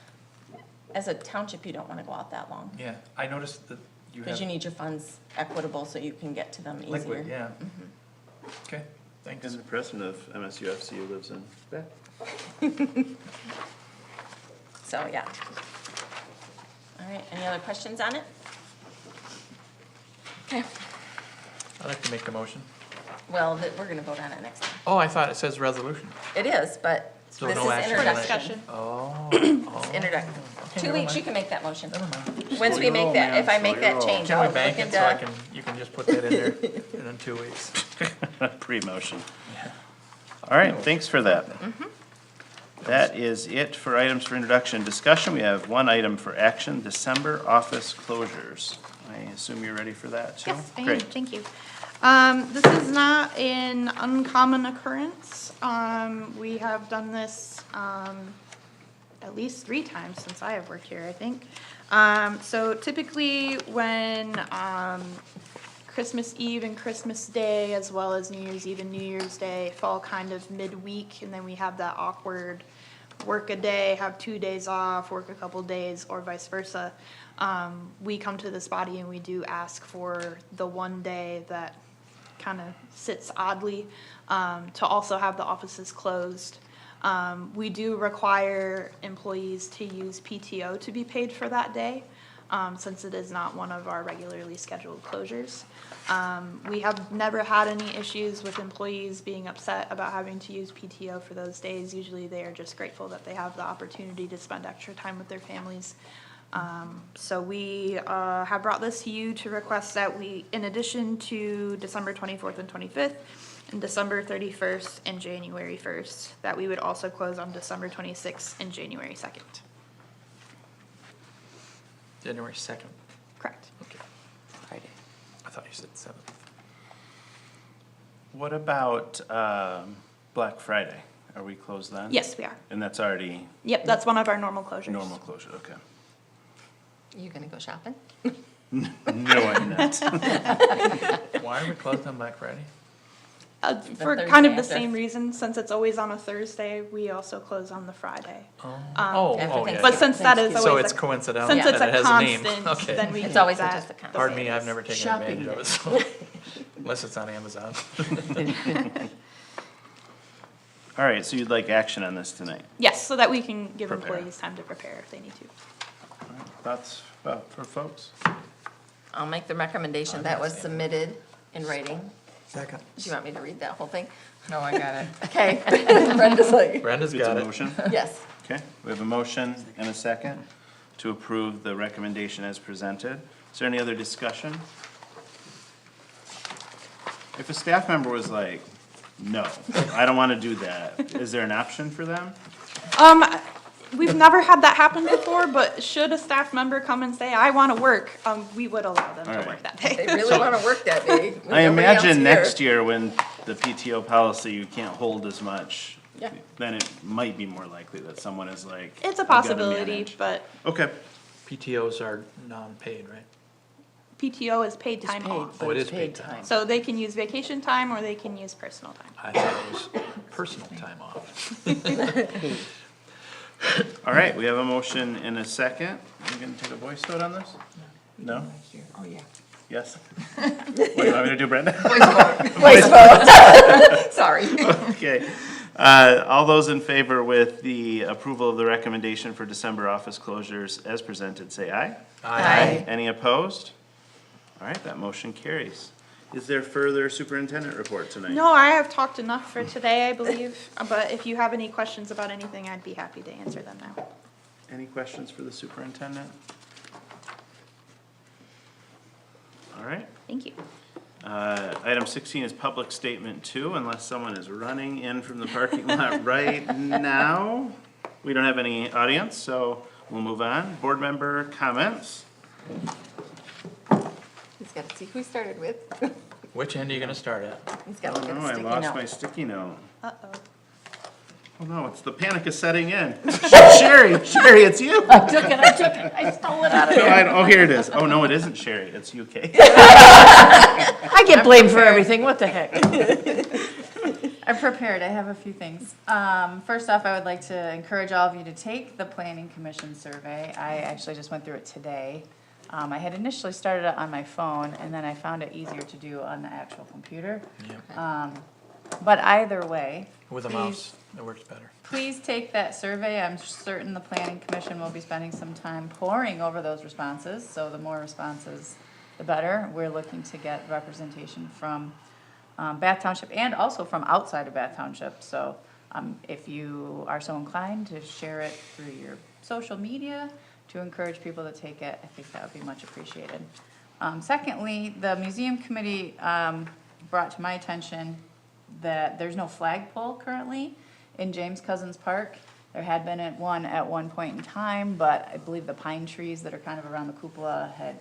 as a township, you don't wanna go out that long. yeah, I noticed that you Because have you need your funds equitable so you can get to them easier. liquid, yeah. Okay, thanks. And the president of MSUFCU lives in Beck. So, yeah. All right, any other questions on it? Okay, I'd like to make a motion. well, we're gonna vote on it next time. Oh, I thought it says resolution. It is, but So this no is action introduction. Oh. It's introduction. Okay, 2 never weeks, mind. you can make that motion. Never mind. Once we Slow make your that, roll, if I man, make slow that your roll. change, Can I'll we look bank it so I into, can, you can just put that in there in 2 weeks? Pre-motion. All right, thanks for that. That is it for items for introduction and discussion. We have one item for action, December office closures. I assume you're ready for that, too? Yes, I am, Great. thank you. This is not an uncommon occurrence. We have done this, at least 3 times since I have worked here, I think. So typically when, Christmas Eve and Christmas Day, as well as New Year's Eve and New Year's Day, fall kind of midweek, and then we have that awkward work a day, have 2 days off, work a couple days, or vice versa, we come to this body and we do ask for the one day that kind of sits oddly, to also have the offices closed. We do require employees to use PTO to be paid for that day, since it is not one of our regularly scheduled closures. We have never had any issues with employees being upset about having to use PTO for those days. Usually they are just grateful that they have the opportunity to spend extra time with their families. So we have brought this to you to request that we, in addition to December 24th and 25th, and December 31st and January 1st, that we would also close on December 26th and January 2nd. January 2nd. Correct. Okay. Friday. I thought you said 7th. What about Black Friday? Are we closed then? Yes, we are. And that's already Yep, that's one of our normal closures. normal closure, okay. You gonna go shopping? No, I'm not. Why are we closed on Black Friday? For Thursday kind of the after. same reason, since it's always on a Thursday, we also close on the Friday. Yeah. But since that is always So it's a, coincidental since it's that a it has a name. constant, Okay. then we It's keep always that just a constant. the Pardon way me, it I've is. never taken Shopping advantage of it, so, unless it's on Amazon. All right, so you'd like action on this tonight? Yes, so that we can give Prepare. employees time to prepare if they need to. All right, thoughts for folks? I'll make the recommendation that was submitted in writing. Second. Do you want me to read that whole thing? No, I got it. Okay. Brenda's like, Brenda's It's a got it. motion? yes. Okay, we have a motion and a second to approve the recommendation as presented. Is there any other discussion? If a staff member was like, no, I don't want to do that, is there an option for them? We've never had that happen before, but should a staff member come and say, I want to work, we would allow them All to right. work that They day. really wanna work that day. with I nobody else imagine here. next year when the PTO policy, you can't hold as much, Yeah. then it might be more likely that someone is like. It's a "I've gotta possibility, manage." but Okay, PTOs are non-paid, right? PTO is paid It's time paid, off. but Oh, it it's is paid paid time. So they can use vacation time or they can use personal time. I thought it was personal time off. all right, we have a motion and a second. Are you gonna take a voice vote on this? No? Oh, yeah. Yes? What, you want me to do, Brenda? Voice vote. Sorry. Okay. All those in favor with the approval of the recommendation for December office closures as presented, say aye. Aye. Any opposed? All right, that motion carries. Is there further superintendent report tonight? No, I have talked enough for today, I believe, but if you have any questions about anything, I'd be happy to answer them now. Any questions for the superintendent? All right. Thank you. Item 16 is public statement 2, unless someone is running in from the parking lot right now. We don't have any audience, so we'll move on. Board member comments? He's gotta see who he started with. Which end are you gonna start at? He's gotta look at Oh, the I sticky lost note. my sticky note. Uh-oh. Oh no, it's the panic is setting in. Sherry, it's you. I took it, I stole it out of there. Oh, here it is. Oh, no, it isn't Sherry, it's UK. I get blamed for everything, what the heck? I'm prepared, I have a few things. First off, I would like to encourage all of you to take the planning commission survey. I actually just went through it today. I had initially started it on my phone, and then I found it easier to do on the actual computer. But either way. With a please- mouse, it works better. Please take that survey. I'm certain the planning commission will be spending some time poring over those responses, so the more responses, the better. We're looking to get representation from Bath Township and also from outside of Bath Township. So if you are so inclined to share it through your social media to encourage people to take it, I think that would be much appreciated. Secondly, the museum committee brought to my attention that there's no flagpole currently in James Cousins Park. There had been one at one point in time, but I believe the pine trees that are kind of around the cupola had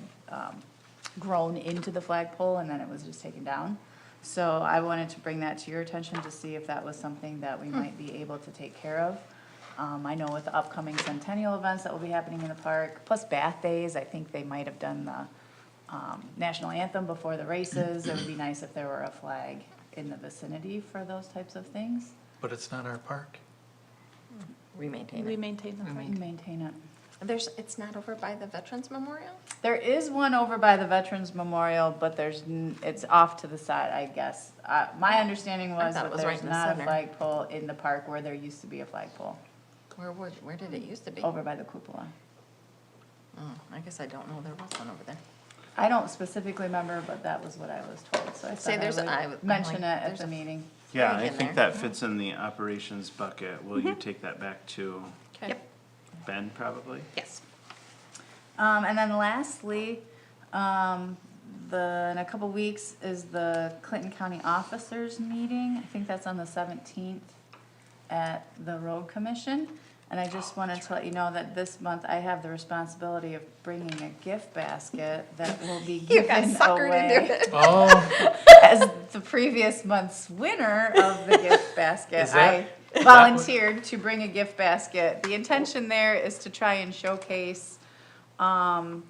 grown into the flagpole and then it was just taken down. So I wanted to bring that to your attention to see if that was something that we might be able to take care of. I know with the upcoming centennial events that will be happening in the park, plus Bath Days, I think they might have done the national anthem before the races. It would be nice if there were a flag in the vicinity for those types of things. But it's not our park. We maintain We it. maintain the We flag. maintain it. It's not over by the Veterans Memorial? There is one over by the Veterans Memorial, but it's off to the side, I guess. My understanding was thought it that was right there's in the not a center. flagpole in the park where there used to be a flagpole, Where did it used to be? over by the cupola. Oh, I guess I don't know there was one over there. I don't specifically remember, but that was what I was told, so I Say there's thought a- I I'm would mention it like, at there's the a- meeting. Yeah, Flag I in think there. that fits in the operations bucket. Will you take that back to Okay. Yep. Ben, probably? Yes. And then lastly, in a couple weeks is the Clinton County Officers Meeting. I think that's on the 17th at the Road Commission. And I just wanted to let you know that this month I have the responsibility of bringing a gift basket that will be You got given suckered into away it. Oh, as the previous month's winner of the gift basket. Is that- I volunteered to bring a gift basket. The intention there is to try and showcase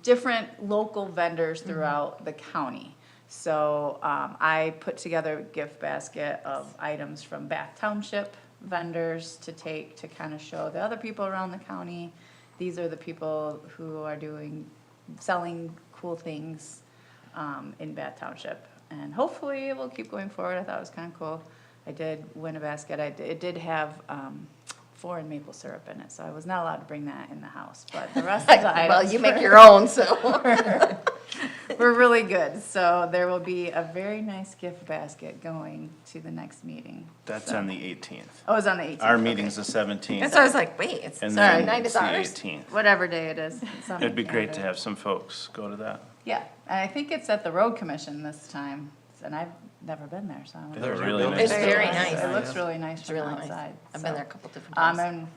different local vendors throughout the county. So I put together a gift basket of items from Bath Township vendors to take to kind of show the other people around the county. These are the people who are selling cool things in Bath Township. And hopefully it will keep going forward. I thought it was kind of cool. I did win a basket. It did have foreign maple syrup in it, so I was not allowed to bring that in the house. But the rest of the items Well, you make your own, so. were really good. So there will be a very nice gift basket going to the next meeting. That's So- on the 18th. Oh, it's on the 18th. Our okay. meeting's the 17th. And so I was like, wait, it's And sorry, then night it's is the ours. 18th. Whatever day it is. It's on It'd the be great to calendar. have some folks go to that. Yeah, and I think it's at the Road Commission this time, and I've never been there, so. They have a There's really no nice It's building. very nice. It looks really nice It's from really nice. outside. I've been so. there a couple different times. And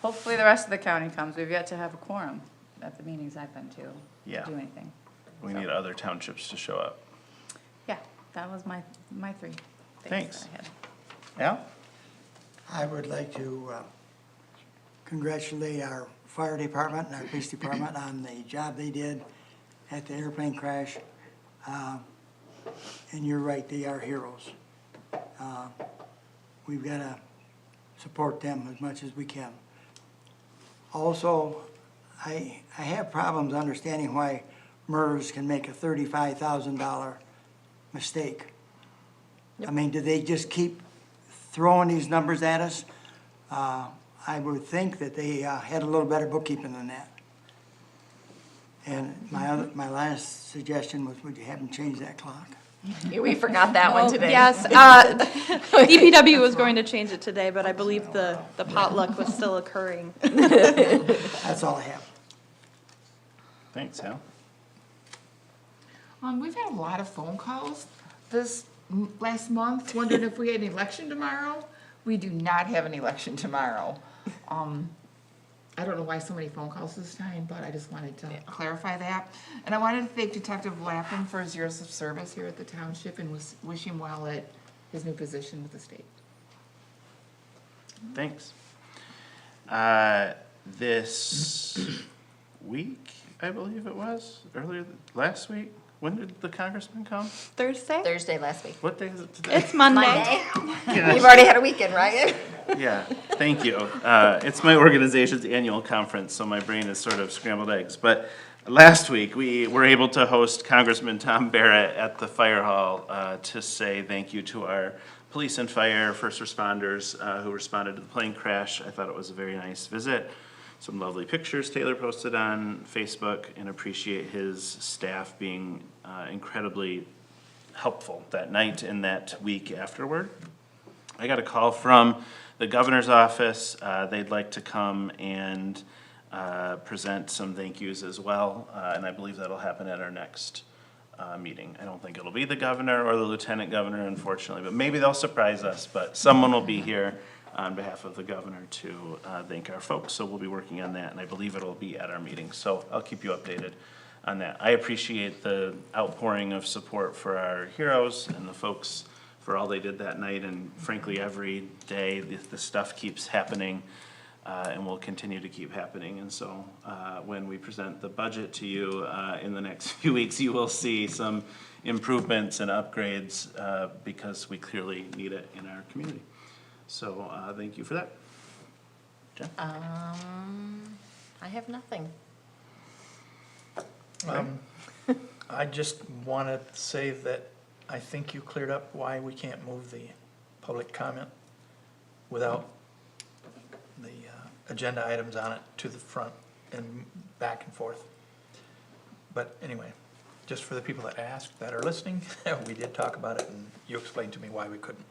hopefully the rest of the county comes. We've yet to have a quorum at the meetings I've been to Yeah. do anything. We So. need other townships to show up. Yeah, that was my three Thanks. things that I had. Al? I would like to congratulate our fire department and our police department on the job they did at the airplane crash. And you're right, they are heroes. We've got to support them as much as we can. Also, I have problems understanding why MERS can make a $35,000 mistake. I mean, do they just keep throwing these numbers at us? I would think that they had a little better bookkeeping than that. And my last suggestion was, would you have them change that clock? We forgot that one today. Yes, DPW was going to change it today, but I believe the potluck was still occurring. That's all I have. Thanks, Al. We've had a lot of phone calls this last month, wondering if we had an election tomorrow. We do not have an election tomorrow. I don't know why so many phone calls this time, but I just wanted to clarify that. And I wanted to thank Detective Lappin for his years of service here at the township and wish him well at his new position with the state. Thanks. This week, I believe it was, last week, when did the congressman come? Thursday? Thursday last week. What day is it today? It's Monday. Monday. You've already had a weekend, right? Yeah, thank you. It's my organization's annual conference, so my brain is sort of scrambled eggs. But last week, we were able to host Congressman Tom Barrett at the fire hall to say thank you to our police and fire, first responders who responded to the plane crash. I thought it was a very nice visit. Some lovely pictures Taylor posted on Facebook, and appreciate his staff being incredibly helpful that night and that week afterward. I got a call from the governor's office. They'd like to come and present some thank yous as well, and I believe that'll happen at our next meeting. I don't think it'll be the governor or the lieutenant governor, unfortunately, but maybe they'll surprise us, but someone will be here on behalf of the governor to thank our folks, so we'll be working on that, and I believe it'll be at our meeting, so I'll keep you updated on that. I appreciate the outpouring of support for our heroes and the folks for all they did that night, and frankly, every day, the stuff keeps happening, and will continue to keep happening, and so when we present the budget to you in the next few weeks, you will see some improvements and upgrades because we clearly need it in our community. So thank you for that. I have nothing. I just want to say that I think you cleared up why we can't move the public comment without the agenda items on it to the front and back and forth. But anyway, just for the people that asked, that are listening, we did talk about it, and you explained to me why we couldn't.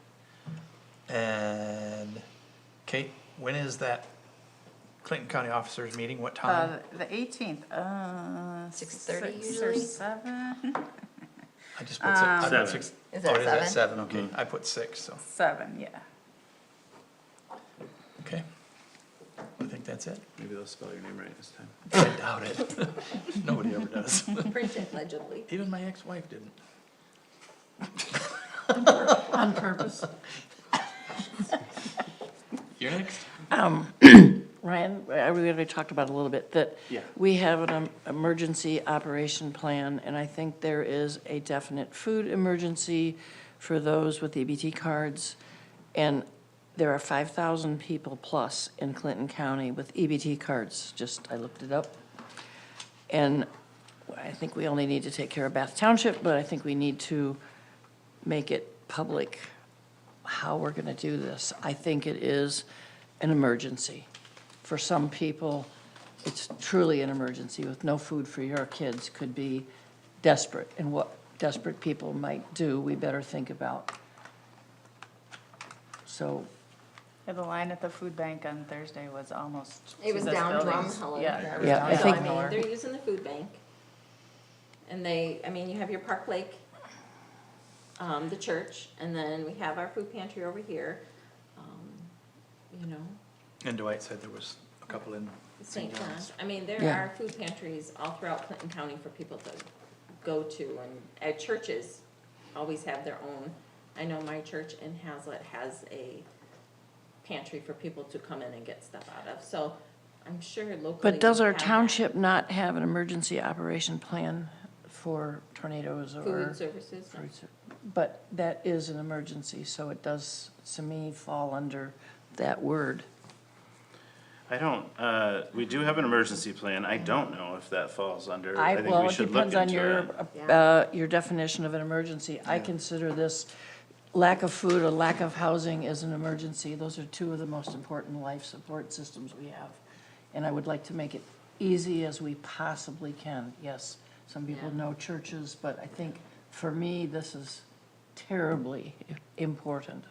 And Kate, when is that Clinton County Officers meeting? What time? The 18th, 6:30 6 or usually? 7? I just put six. I put 7. six. Is Oh, that it is at 7? 7, okay. I put 6, so, 7, yeah. okay. I think that's it. Maybe they'll spell your name right this time. I doubt it. Nobody ever does. Print it legibly. Even my ex-wife didn't. On purpose. You're next. Ryan, we already talked about it a little bit, that Yeah. we have an emergency operation plan, and I think there is a definite food emergency for those with EBT cards. And there are 5,000 people plus in Clinton County with EBT cards, I looked it up. And I think we only need to take care of Bath Township, but I think we need to make it public how we're gonna do this. I think it is an emergency. For some people, it's truly an emergency. With no food for your kids could be desperate. And what desperate people might do, we better think about. So, Yeah, the line at the food bank on Thursday was almost. It was to the down buildings. drumheller. Yeah. it was Yeah, down I think- drumheller. They're using the food bank. And you have your Park Lake, the church, and then we have our food pantry over here. And Dwight said there was a couple in St. John's. There Yeah. are food pantries all throughout Clinton County for people to go to, and churches always have their own. I know my church in Hazlet has a pantry for people to come in and get stuff out of, so I'm sure locally. but does we our have that. township not have an emergency operation plan for tornadoes or? Food services, no. But that is an emergency, so it does, to me, fall under that word. I don't, we do have an emergency plan. I don't know if that falls under, I think Well, we it should look depends on into it. your definition of an emergency. I consider this lack of food or lack of housing as an emergency. Those are two of the most important life support systems we have. And I would like to make it easy as we possibly can. Yes, some people Yeah. know churches, but I think for me, this is terribly important.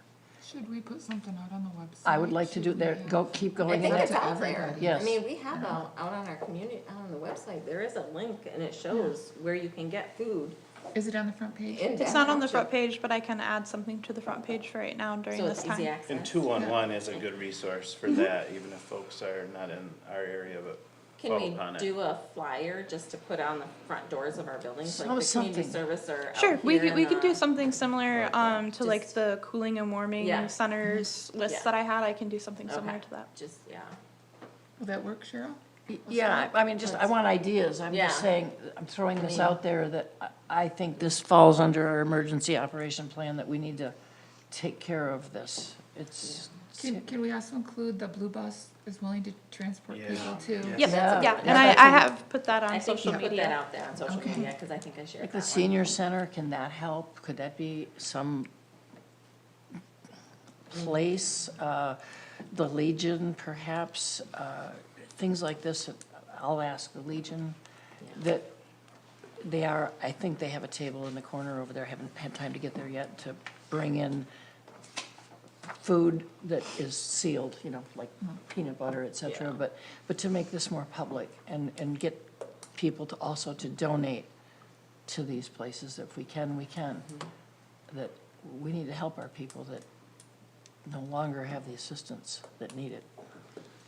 Should we put something out on the website? I would like to do, there, keep I going. think in it's it. out there. Yes. We have out on our community, out on the website, there is a link and it shows where you can get food. Is it on the front page? It's not on the front page, but I can add something to the front page for right now during So this it's easy time. access. And 211 is a good resource for that, even if folks are not in our area, but Can follow we upon it. do a flyer just to put on the front doors of our buildings, like Some- the community something. service or out Sure, we here could, we in could do the- something similar, to like Just- the cooling and warming Yeah. centers list Yeah. that I had, I can do something similar Okay. to that. Just, yeah. Will that work, Cheryl? Yeah, I mean, I want ideas, I'm just Yeah. saying, I'm throwing this mean- out there that I think this falls under our emergency operation plan, that we need to take care of this. It's, Can we also include the blue bus is willing to transport Yeah. people too? Yeah. Yep, Yeah. yeah, and Yeah. I have put that I on think social you put that media. out there on social Okay. media, cause I think I shared like that the one. senior center, can that help? Could that be some place? The Legion, perhaps, things like this, I'll ask the Legion, that they are, I think they have a table in the corner over there, haven't had time to get there yet, to bring in food that is sealed, like peanut butter, et cetera, Yeah. but to make this more public and get people to also to donate to these places. If we can, we can. That we need to help our people that no longer have the assistance that need it.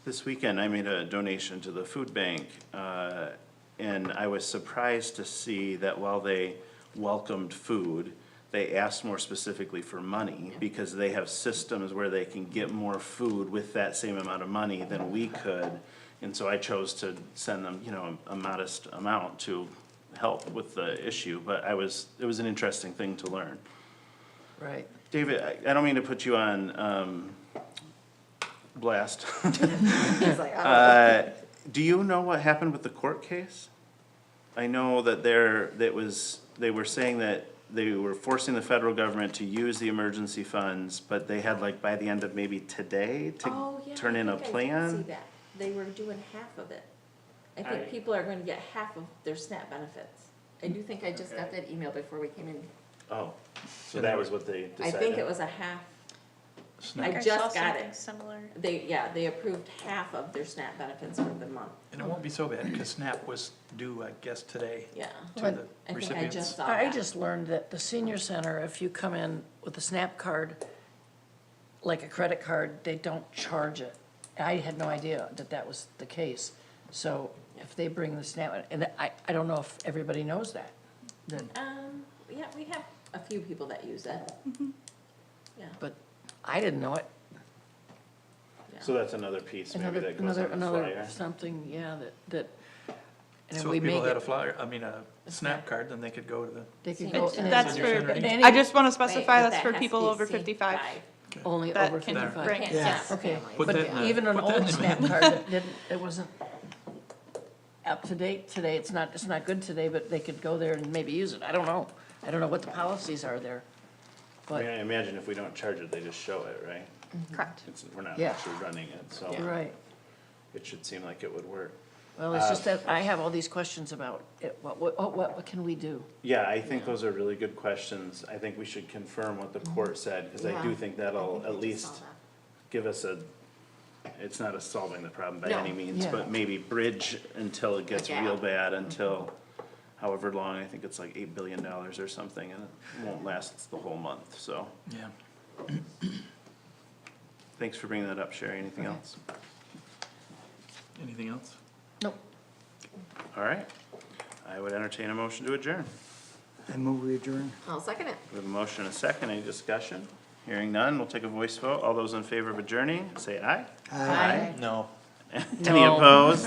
This weekend, I made a donation to the food bank, and I was surprised to see that while they welcomed food, they asked more specifically for money, because they have systems where they can get more food with that same amount of money than we could. And so I chose to send them, a modest amount to help with the issue, but it was an interesting thing to learn. Right. David, I don't mean to put you on blast. He's like, Do you know what happened with the court case? I know that they were saying that they were forcing the federal government to use the emergency funds, but they had like by the end of maybe today to turn in a plan. See that. They were doing half of it. I think people are going to get half of their SNAP benefits. I do think I just got that email before we came in. Oh, so that was what they I decided? think it was a half. I saw just got something it. similar. They approved half of their SNAP benefits for the month. And it won't be so bad, because SNAP was due, I guess, today Yeah. to But the I think I recipients. just saw I that. just learned that the senior center, if you come in with a SNAP card, like a credit card, they don't charge it. I had no idea that that was the case. So if they bring the SNAP, and I don't know if everybody knows that. Yeah, we have a few people that use it. Yeah. But I didn't know it. So that's another piece maybe that goes on the Another flyer. something, yeah, that, and So we if make people had a it, flyer, a SNAP card, then they could go to the, they could Senior go. center. and That's Senior for, center. Any- I just want to Right, specify but that's that for has people to be over seen 55. by Only that over can 55. bring- Can't Yeah. SNAP Okay, families. Put but that in the- even an put that in old the SNAP minute. card that didn't, it wasn't up to date today, it's not good today, but they could go there and maybe use it, I don't know. I don't know what the policies are there, I mean, but, I imagine if we don't charge it, they just show it, right? Correct. We're not Yeah. actually running it, so you're right. it should seem like it would work. Well, it's just that I have all these questions about it, what can we do? Yeah, I think those are really good questions. I think we should confirm what the court said, because I do Yeah. think that'll I at think I just saw least that. give us it's not a solving the problem by No. any means, Yeah. but maybe bridge until it gets A gap. real bad, until however long, I think it's like $8 billion or something, and it won't last the whole month, so. yeah. Thanks for bringing that up, Sherry. Anything else? Anything else? Nope. All right. I would entertain a motion to adjourn. I move we adjourn. I'll second it. We have a motion and a second. Any discussion? Hearing none, we'll take a voice vote. All those in favor of adjourning, say aye. Aye. No. Any opposed?